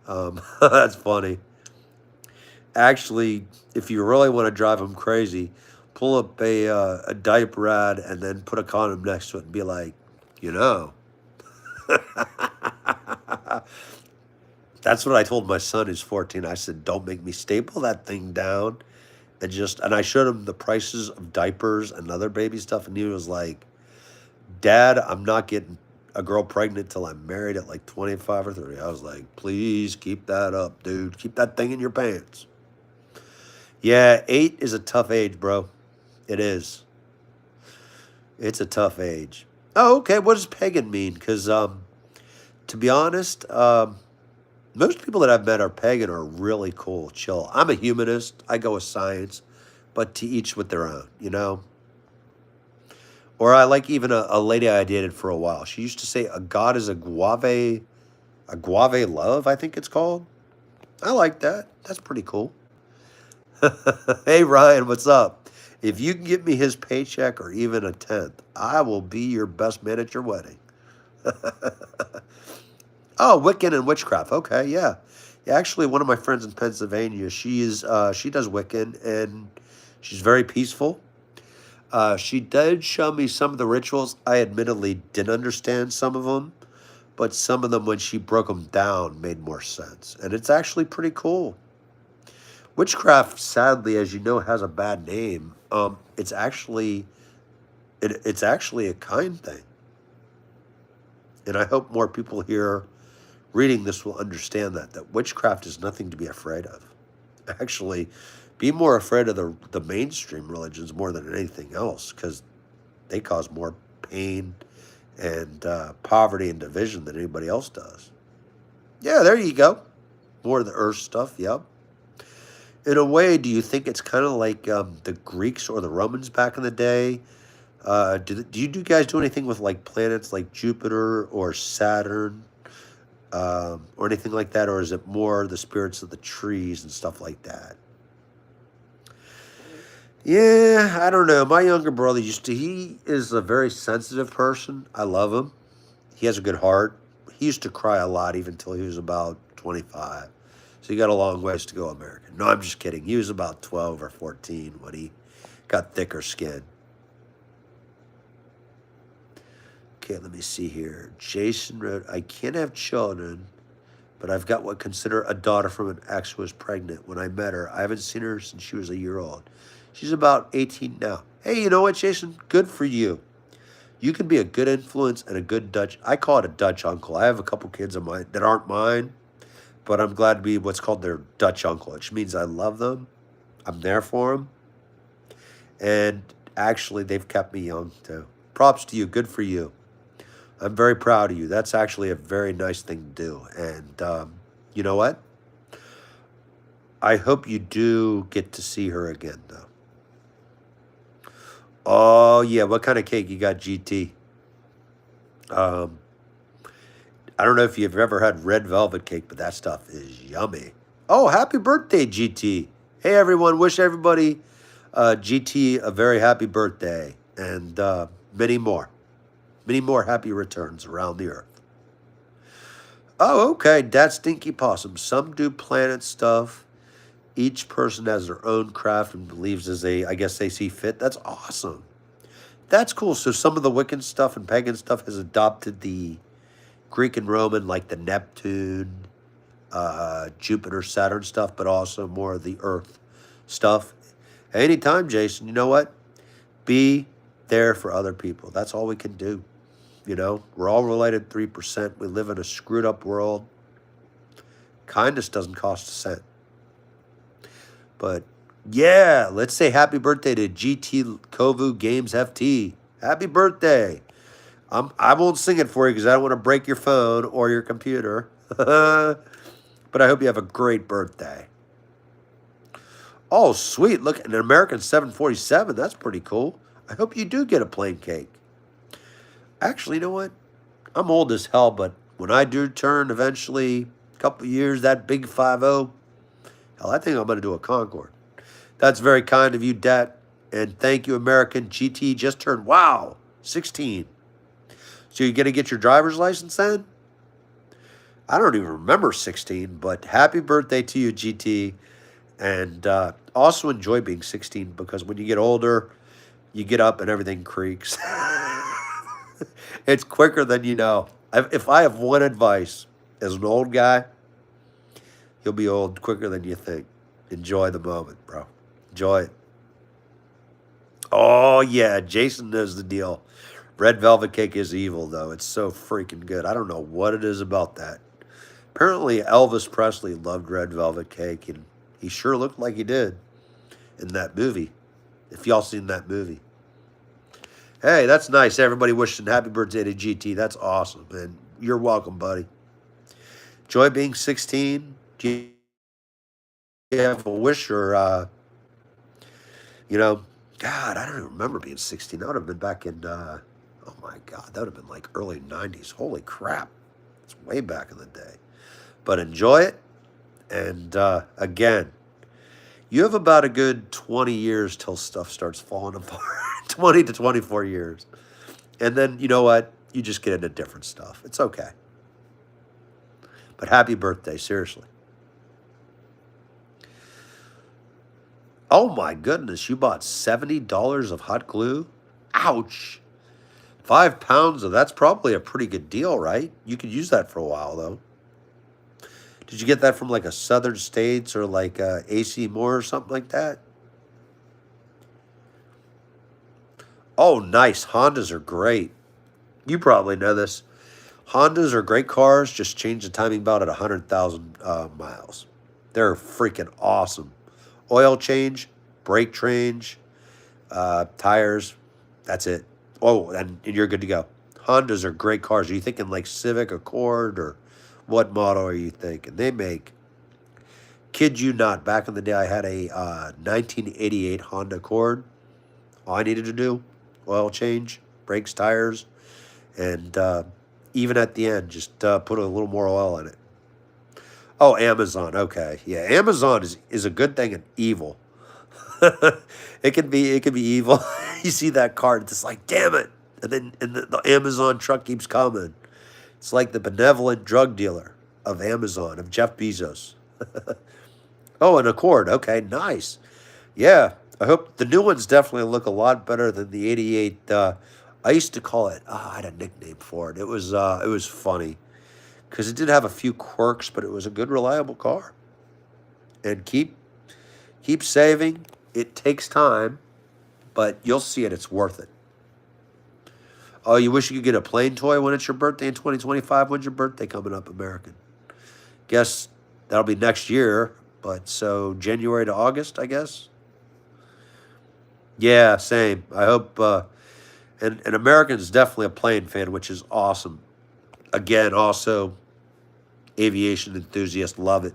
That's funny. Actually, if you really want to drive them crazy, pull up a diaper ad and then put a condom next to it and be like, That's what I told my son who's 14. I said, don't make me staple that thing down. And I showed him the prices of diapers and other baby stuff. And he was like, Dad, I'm not getting a girl pregnant till I'm married at like 25 or 30. I was like, please keep that up, dude. Keep that thing in your pants. Yeah, 8 is a tough age, bro. It is. It's a tough age. Oh, okay. What does pagan mean? Because to be honest, most people that I've met are pagan are really cool, chill. I'm a humanist. I go with science, but to each with their own, Or I like even a lady I dated for a while. She used to say a god is a guave love, I think it's called. I like that. That's pretty cool. Hey, Ryan, what's up? If you can get me his paycheck or even a 10th, I will be your best man at your wedding. Oh, Wiccan and witchcraft. Okay, yeah. Yeah, actually, one of my friends in Pennsylvania, she does Wiccan, and she's very peaceful. She did show me some of the rituals. I admittedly didn't understand some of them, but some of them, when she broke them down, made more sense. And it's actually pretty cool. Witchcraft, sadly, as you know, has a bad name. It's actually a kind thing, and I hope more people here reading this will understand that witchcraft is nothing to be afraid of. Actually, be more afraid of the mainstream religions more than anything else, because they cause more pain and poverty and division than anybody else does. Yeah, there you go. More of the earth stuff. Yep. In a way, do you think it's kind of like the Greeks or the Romans back in the day? Do you guys do anything with like planets like Jupiter or Saturn, or anything like that, or is it more the spirits of the trees and stuff like that? Yeah, I don't know. My younger brother he is a very sensitive person. I love him. He has a good heart. He used to cry a lot even till he was about 25. So he got a long ways to go, American. No, I'm just kidding. He was about 12 or 14 when he got thicker skin. Okay, let me see here. Jason wrote, I can't have children, but I've got what consider a daughter from an ex who was pregnant. When I met her, I haven't seen her since she was a year old. She's about 18 now. Hey, you know what, Jason? Good for you. You can be a good influence and a good Dutch. I call it a Dutch uncle. I have a couple kids of mine that aren't mine, but I'm glad to be what's called their Dutch uncle, which means I love them. I'm there for them. And actually, they've kept me young, too. Props to you. Good for you. I'm very proud of you. That's actually a very nice thing to do. And you know what? I hope you do get to see her again, though. Oh, yeah. What kind of cake you got, GT? Um, I don't know if you've ever had red velvet cake, but that stuff is yummy. Oh, happy birthday, GT. Hey, everyone. Wish everybody, GT, a very happy birthday and many more. Many more happy returns around the earth. Oh, okay. That's Stinky Possum. Some do planet stuff. Each person has their own craft and believes as I guess they see fit. That's awesome. That's cool. So some of the Wiccan stuff and pagan stuff has adopted the Greek and Roman, like the Neptune, Jupiter, Saturn stuff, but also more of the Earth stuff. Anytime, Jason, you know what? Be there for other people. That's all we can do. We're all related 3%. We live in a screwed up world. Kindness doesn't cost a cent. But yeah, let's say happy birthday to GT Kovu Games FT. Happy birthday. I won't sing it for you because I don't want to break your phone or your computer. But I hope you have a great birthday. Oh, sweet. Look, an American 747. That's pretty cool. I hope you do get a plain cake. Actually, you know what? I'm old as hell, but when I do turn eventually, a couple of years, that big 5-0, hell, I think I'm going to do a Concorde. That's very kind of you, Dat. And thank you, American. GT just turned, wow, 16. So you're going to get your driver's license then? I don't even remember 16, but happy birthday to you, GT. And also enjoy being 16 because when you get older, you get up and everything creaks. It's quicker than you know. If I have one advice as an old guy, you'll be old quicker than you think. Enjoy the moment, bro. Enjoy it. Oh, yeah. Jason knows the deal. Red velvet cake is evil, though. It's so freaking good. I don't know what it is about that. Apparently, Elvis Presley loved red velvet cake, and he sure looked like he did in that movie. If y'all seen that movie. Hey, that's nice. Everybody wishing happy birthday to GT. That's awesome, man. You're welcome, buddy. Enjoy being 16. Do you have a wish or, God, I don't even remember being 16. That would have been back in, oh my God, that would have been like early 90s. Holy crap. It's way back in the day. But enjoy it. And again, you have about a good 20 years till stuff starts falling apart. 20 to 24 years. And then, you know what? You just get into different stuff. It's okay. But happy birthday, seriously. Oh my goodness, you bought $70 of hot glue? Ouch. 5 pounds of that's probably a pretty good deal, right? You could use that for a while though. Did you get that from like a Southern States or like AC Moore or something like that? Oh, nice. Hondas are great. You probably know this. Hondas are great cars. Just change the timing belt at 100,000 miles. They're freaking awesome. Oil change, brake change, tires. That's it. Oh, and you're good to go. Hondas are great cars. Are you thinking like Civic, Accord, or what model are you thinking? They make, kid you not, back in the day, I had a 1988 Honda Accord. All I needed to do, oil change, brakes, tires, and even at the end, just put a little more oil in it. Oh, Amazon. Okay, yeah, Amazon is a good thing and evil. It can be evil. You see that cart, it's like, damn it, and then the Amazon truck keeps coming. It's like the benevolent drug dealer of Amazon, of Jeff Bezos. Oh, an Accord. Okay, nice. Yeah, I hope the new ones definitely look a lot better than the '88. I used to call it. I had a nickname for it. It was funny because it did have a few quirks, but it was a good, reliable car. And keep saving. It takes time, but you'll see it. It's worth it. Oh, you wish you could get a plane toy when it's your birthday in 2025? When's your birthday coming up, American? Guess that'll be next year, but so January to August, I guess. Yeah, same. I hope. And American's definitely a plane fan, which is awesome. Again, also aviation enthusiast, love it.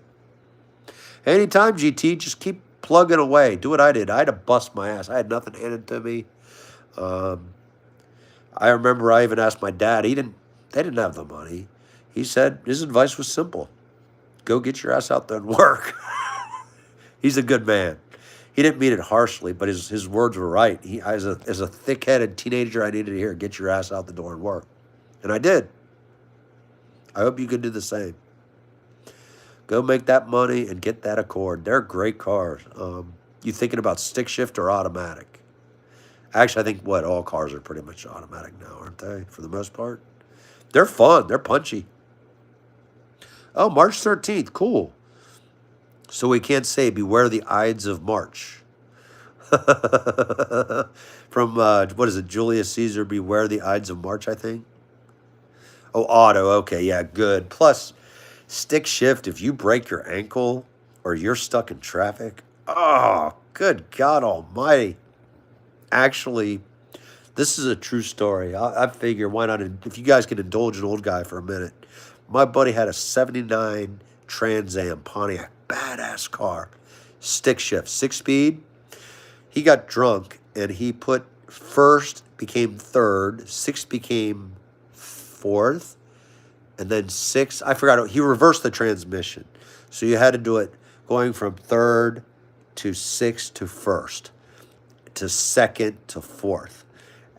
Anytime, GT, just keep plugging away. Do what I did. I had to bust my ass. I had nothing handed to me. Um, I remember I even asked my dad. He didn't. They didn't have the money. He said his advice was simple: go get your ass out there and work. He's a good man. He didn't mean it harshly, but his words were right. As a thick-headed teenager, I needed to hear, get your ass out the door and work. And I did. I hope you can do the same. Go make that money and get that Accord. They're great cars. You thinking about stick shift or automatic? Actually, I think all cars are pretty much automatic now, aren't they? For the most part. They're fun. They're punchy. Oh, March 13th. Cool. So we can't say beware the Ides of March. From, what is it, Julius Caesar, beware the Ides of March, I think? Oh, auto. Okay, yeah, good. Plus, stick shift, if you break your ankle or you're stuck in traffic, oh, good God almighty. Actually, this is a true story. I figure why not, if you guys can indulge an old guy for a minute. My buddy had a 79 Trans Am Pontiac, badass car, stick shift, 6 speed. He got drunk and he put first became third, six became fourth, and then six. I forgot. He reversed the transmission, so you had to do it going from third to sixth to first to second to fourth,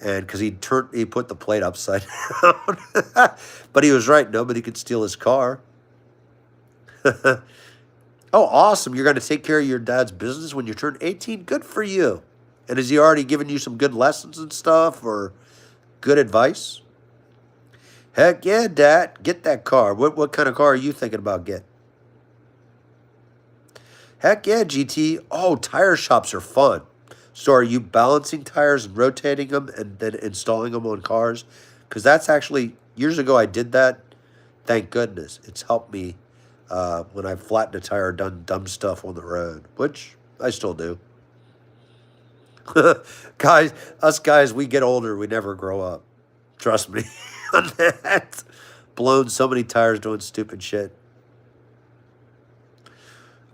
and because he put the plate upside down. But he was right. Nobody could steal his car. Oh, awesome. You're going to take care of your dad's business when you turn 18? Good for you. And has he already given you some good lessons and stuff or good advice? Heck yeah, Dad. Get that car. What kind of car are you thinking about getting? Heck yeah, GT. Oh, tire shops are fun. So are you balancing tires and rotating them and then installing them on cars? Because that's actually, years ago I did that. Thank goodness. It's helped me when I've flattened a tire or done dumb stuff on the road, which I still do. Us guys, we get older. We never grow up. Trust me on that. Blown so many tires doing stupid shit.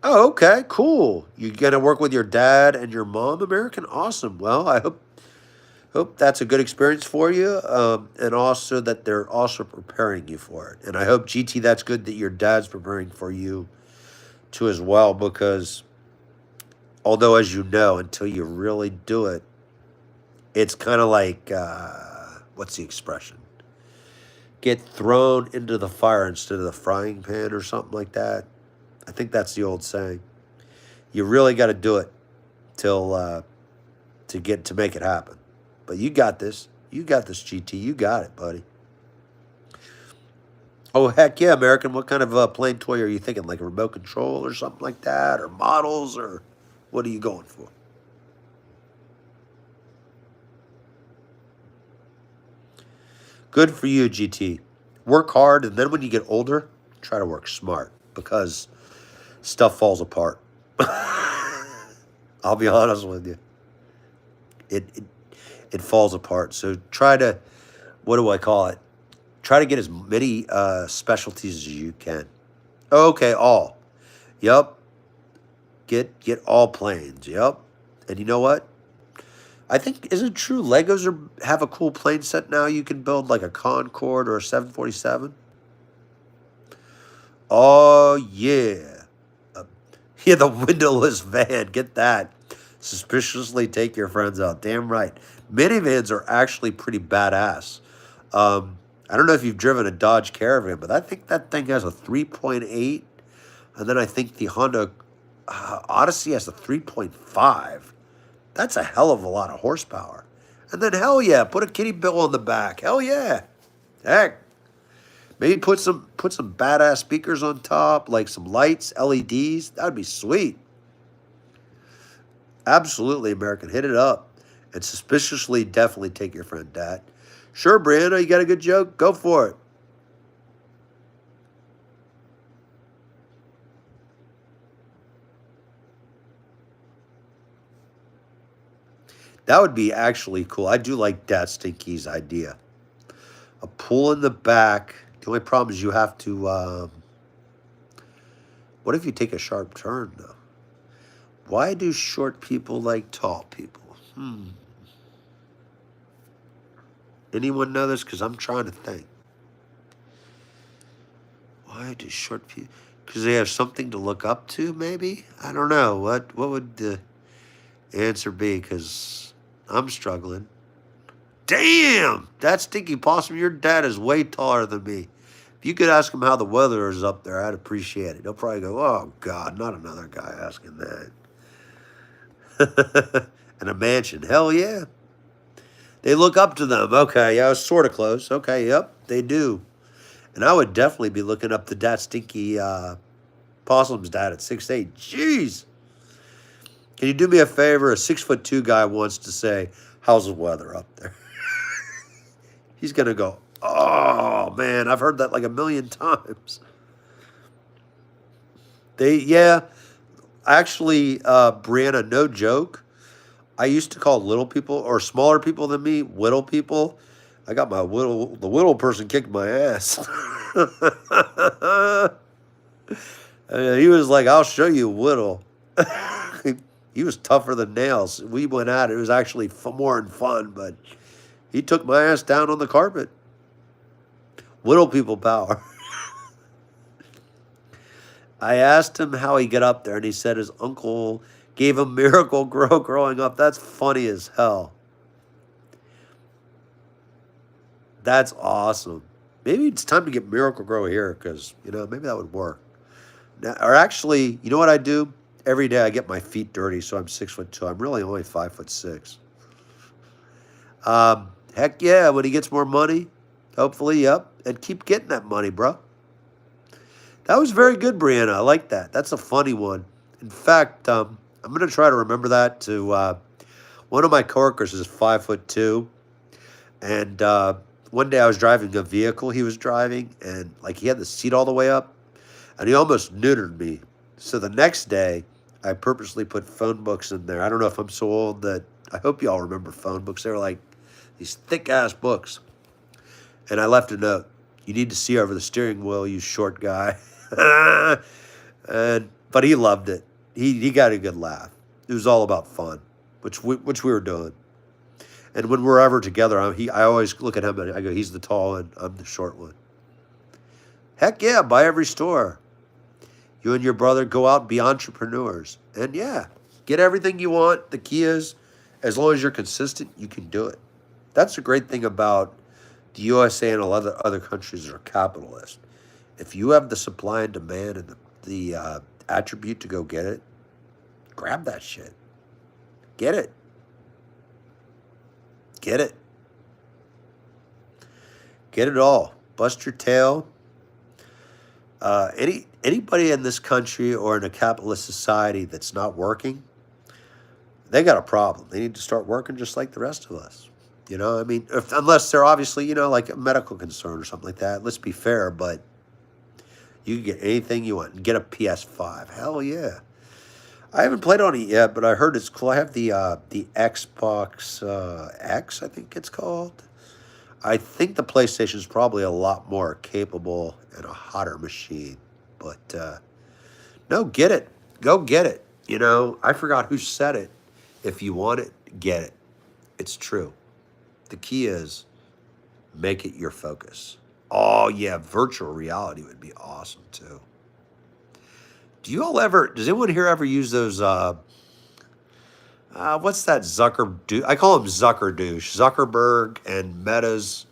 Oh, okay, cool. You gonna work with your dad and your mom, American? Awesome. Well, I hope that's a good experience for you, and also that they're also preparing you for it. And I hope, GT, that's good that your dad's preparing for you too as well, because although, as you know, until you really do it, it's kind of like what's the expression? get thrown into the fire instead of the frying pan or something like that. I think that's the old saying. You really got to do it till to make it happen. But you got this. You got this, GT. You got it, buddy. Oh, heck yeah, American. What kind of plane toy are you thinking? Like a remote control or something like that? Or models? Or what are you going for? Good for you, GT. Work hard, and then when you get older, try to work smart because stuff falls apart. I'll be honest with you. It falls apart. So try to, what do I call it? Try to get as many specialties as you can. Okay, all. Yep. Get all planes. Yep. And you know what? I think, is it true Legos have a cool plane set now? You can build like a Concorde or a 747. Oh, yeah. Yeah, the windowless van. Get that. Suspiciously take your friends out. Damn right. Minivans are actually pretty badass. I don't know if you've driven a Dodge Caravan, but I think that thing has a 3.8. And then I think the Honda Odyssey has a 3.5. That's a hell of a lot of horsepower. And then hell yeah, put a kitty bill on the back. Hell yeah. Heck. Maybe put some badass speakers on top, like some lights, LEDs. That would be sweet. Absolutely, American. Hit it up. And suspiciously definitely take your friend Dad. Sure, Brianna, you got a good joke? Go for it. That would be actually cool. I do like Dad Stinky's idea. A pool in the back. The only problem is you have to... what if you take a sharp turn, though? Why do short people like tall people? Anyone know this? Because I'm trying to think. Why do short people... Because they have something to look up to, maybe? I don't know. What would the answer be? Because I'm struggling. Damn! That Stinky Possum, your dad is way taller than me. If you could ask him how the weather is up there, I'd appreciate it. He'll probably go, oh, God, not another guy asking that. And a mansion. Hell yeah. They look up to them. Okay, yeah, I was sort of close. Okay, yep, they do. And I would definitely be looking up to that Stinky Possum's dad at 6'8". Jeez. Can you do me a favor? A 6'2" guy wants to say, how's the weather up there? He's going to go, oh, man, I've heard that like a million times. Actually, Brianna, no joke. I used to call little people or smaller people than me whittle people. I got the whittle person kicked my ass. He was like, I'll show you whittle. He was tougher than nails. We went at it. It was actually more fun, but he took my ass down on the carpet. Whittle people power. I asked him how he got up there, and he said his uncle gave him Miracle Grow growing up. That's funny as hell. That's awesome. Maybe it's time to get Miracle Grow here because, maybe that would work. Now, or actually, you know what I do? Every day I get my feet dirty, so I'm 6'2". I'm really only 5'6". Heck yeah, when he gets more money, hopefully, yep. And keep getting that money, bro. That was very good, Brianna. I like that. That's a funny one. In fact, I'm going to try to remember that to one of my coworkers is 5'2". And one day I was driving a vehicle he was driving, and he had the seat all the way up, and he almost neutered me. So the next day, I purposely put phone books in there. I don't know if I'm so old that I hope y'all remember phone books. They were like these thick-ass books. And I left a note. You need to see over the steering wheel, you short guy. But he loved it. He got a good laugh. It was all about fun, which we were doing. And when we're ever together, I always look at him and I go, he's the tall one, I'm the short one. Heck yeah, buy every store. You and your brother go out and be entrepreneurs. And yeah, get everything you want. The key is, as long as you're consistent, you can do it. That's the great thing about the USA and a lot of other countries are capitalist. If you have the supply and demand and the attribute to go get it, grab that shit. Get it. Get it. Get it all. Bust your tail. Anybody in this country or in a capitalist society that's not working, they got a problem. They need to start working just like the rest of us. You know, I mean, unless they're obviously, you know, like a medical concern or something like that. Let's be fair, but you can get anything you want and get a PS5. Hell yeah. I haven't played on it yet, but I heard it's cool. I have the Xbox X, I think it's called. I think the PlayStation is probably a lot more capable and a hotter machine. But no, get it. Go get it. You know, I forgot who said it. If you want it, get it. It's true. The key is make it your focus. Oh, yeah, virtual reality would be awesome, too. Does anyone here ever use those, what's that I call him Zuckerberg and Meta's.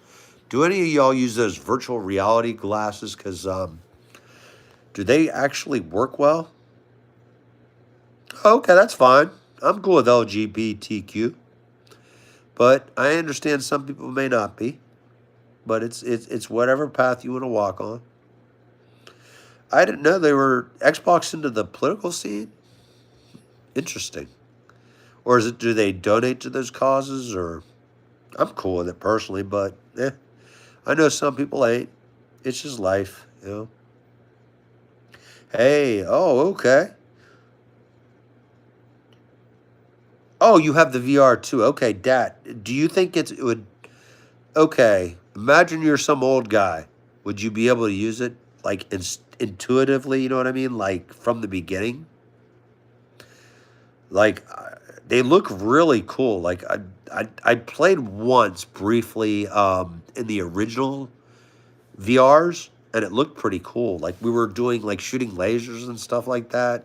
Do any of y'all use those virtual reality glasses? Because do they actually work well? Okay, that's fine. I'm cool with LGBTQ. But I understand some people may not be. But it's whatever path you want to walk on. I didn't know they were Xbox into the political scene. Interesting. Or do they donate to those causes? Or I'm cool with it personally, but I know some people ain't. It's just life, you know. Hey, oh, okay. Oh, you have the VR too. Okay, Dad. Do you think it would? Okay, imagine you're some old guy. Would you be able to use it like intuitively? You know what I mean? Like from the beginning. Like they look really cool. Like I played once briefly in the original VRs, and it looked pretty cool. Like we were doing like shooting lasers and stuff like that.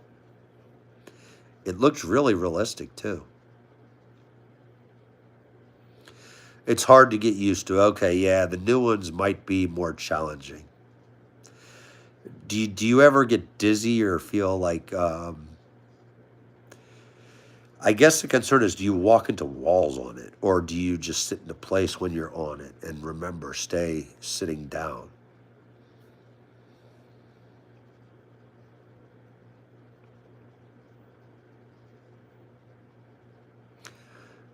It looked really realistic too. It's hard to get used to. Okay, yeah, the new ones might be more challenging. Do you ever get dizzy or feel like I guess the concern is, do you walk into walls on it, or do you just sit in a place when you're on it? And remember, stay sitting down.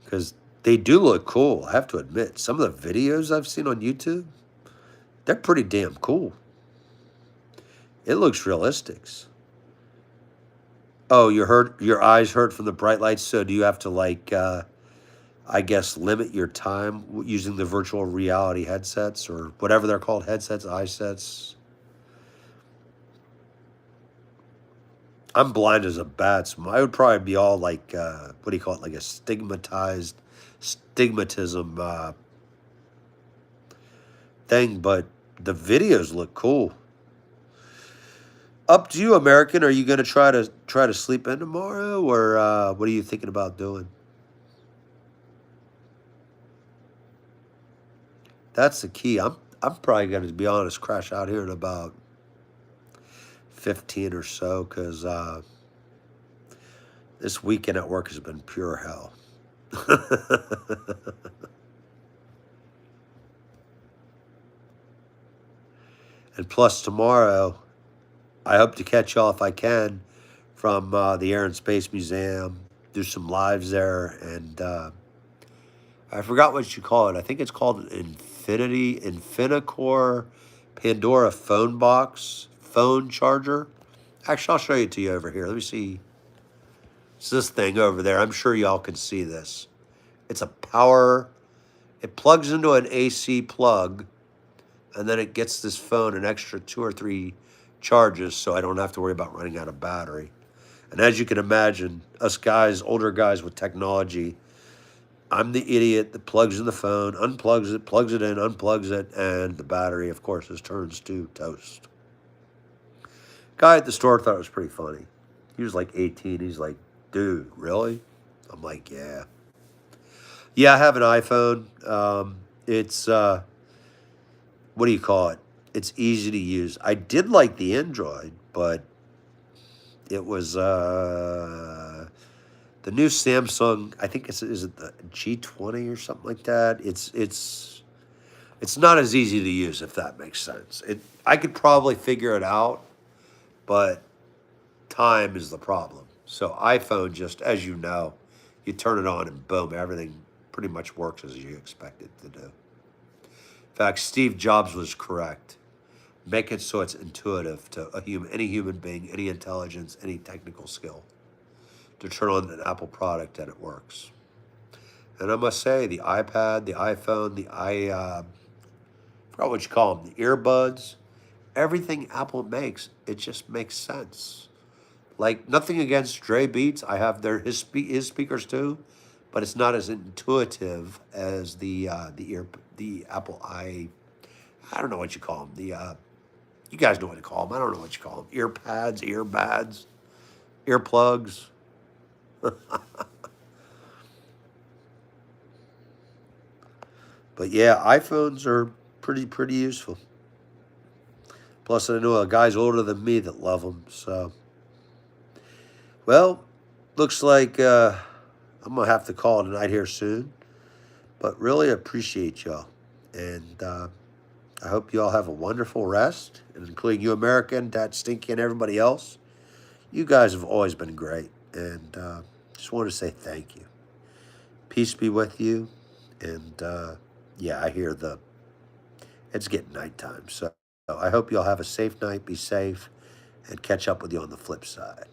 Because they do look cool, I have to admit. Some of the videos I've seen on YouTube, they're pretty damn cool. It looks realistic. Oh, your eyes hurt from the bright lights, so do you have to like I guess limit your time using the virtual reality headsets or whatever they're called, headsets, eye sets? I'm blind as a bat, so I would probably be all like what do you call it, like a stigmatism thing, but the videos look cool. Up to you, American. Are you going to try to sleep in tomorrow, or what are you thinking about doing? That's the key. I'm probably going to be honest, crash out here in about 15 or so, because this weekend at work has been pure hell. And plus tomorrow, I hope to catch y'all if I can from the Air and Space Museum. Do some lives there, and I forgot what you call it. I think it's called Infinicore Pandora phone charger. Actually, I'll show it to you over here. Let me see. It's this thing over there. I'm sure y'all can see this. It's a power. It plugs into an AC plug, and then it gets this phone an extra 2 or 3 charges, so I don't have to worry about running out of battery. And as you can imagine, us guys, older guys with technology, I'm the idiot that plugs in the phone, unplugs it, plugs it in, unplugs it, and the battery, of course, turns to toast. Guy at the store thought it was pretty funny. He was like 18. He's like, dude, really? I'm like, yeah. Yeah, I have an iPhone. It's what do you call it? It's easy to use. I did like the Android, but it was the new Samsung. I think is it the G20 or something like that. It's not as easy to use, if that makes sense. I could probably figure it out, but time is the problem. So iPhone, just as you know, you turn it on and boom, everything pretty much works as you expect it to do. In fact, Steve Jobs was correct. Make it so it's intuitive to any human being, any intelligence, any technical skill, to turn on an Apple product and it works. And I must say, the iPad, the iPhone, I forgot what you call them, the earbuds, everything Apple makes, it just makes sense. Like, nothing against Dre Beats. I have his speakers too, but it's not as intuitive as the Apple I don't know what you call them. You guys know what to call them. I don't know what you call them. Earbuds, earplugs. But yeah, iPhones are pretty useful. Plus, I know a guys older than me that love them. So, well, looks like I'm gonna have to call it a night here soon. But really appreciate y'all, and I hope you all have a wonderful rest, and including you, American, Dad Stinky, and everybody else. You guys have always been great, and just want to say thank you. Peace be with you, and yeah, I hear it's getting nighttime, so I hope you all have a safe night, be safe, and catch up with you on the flip side.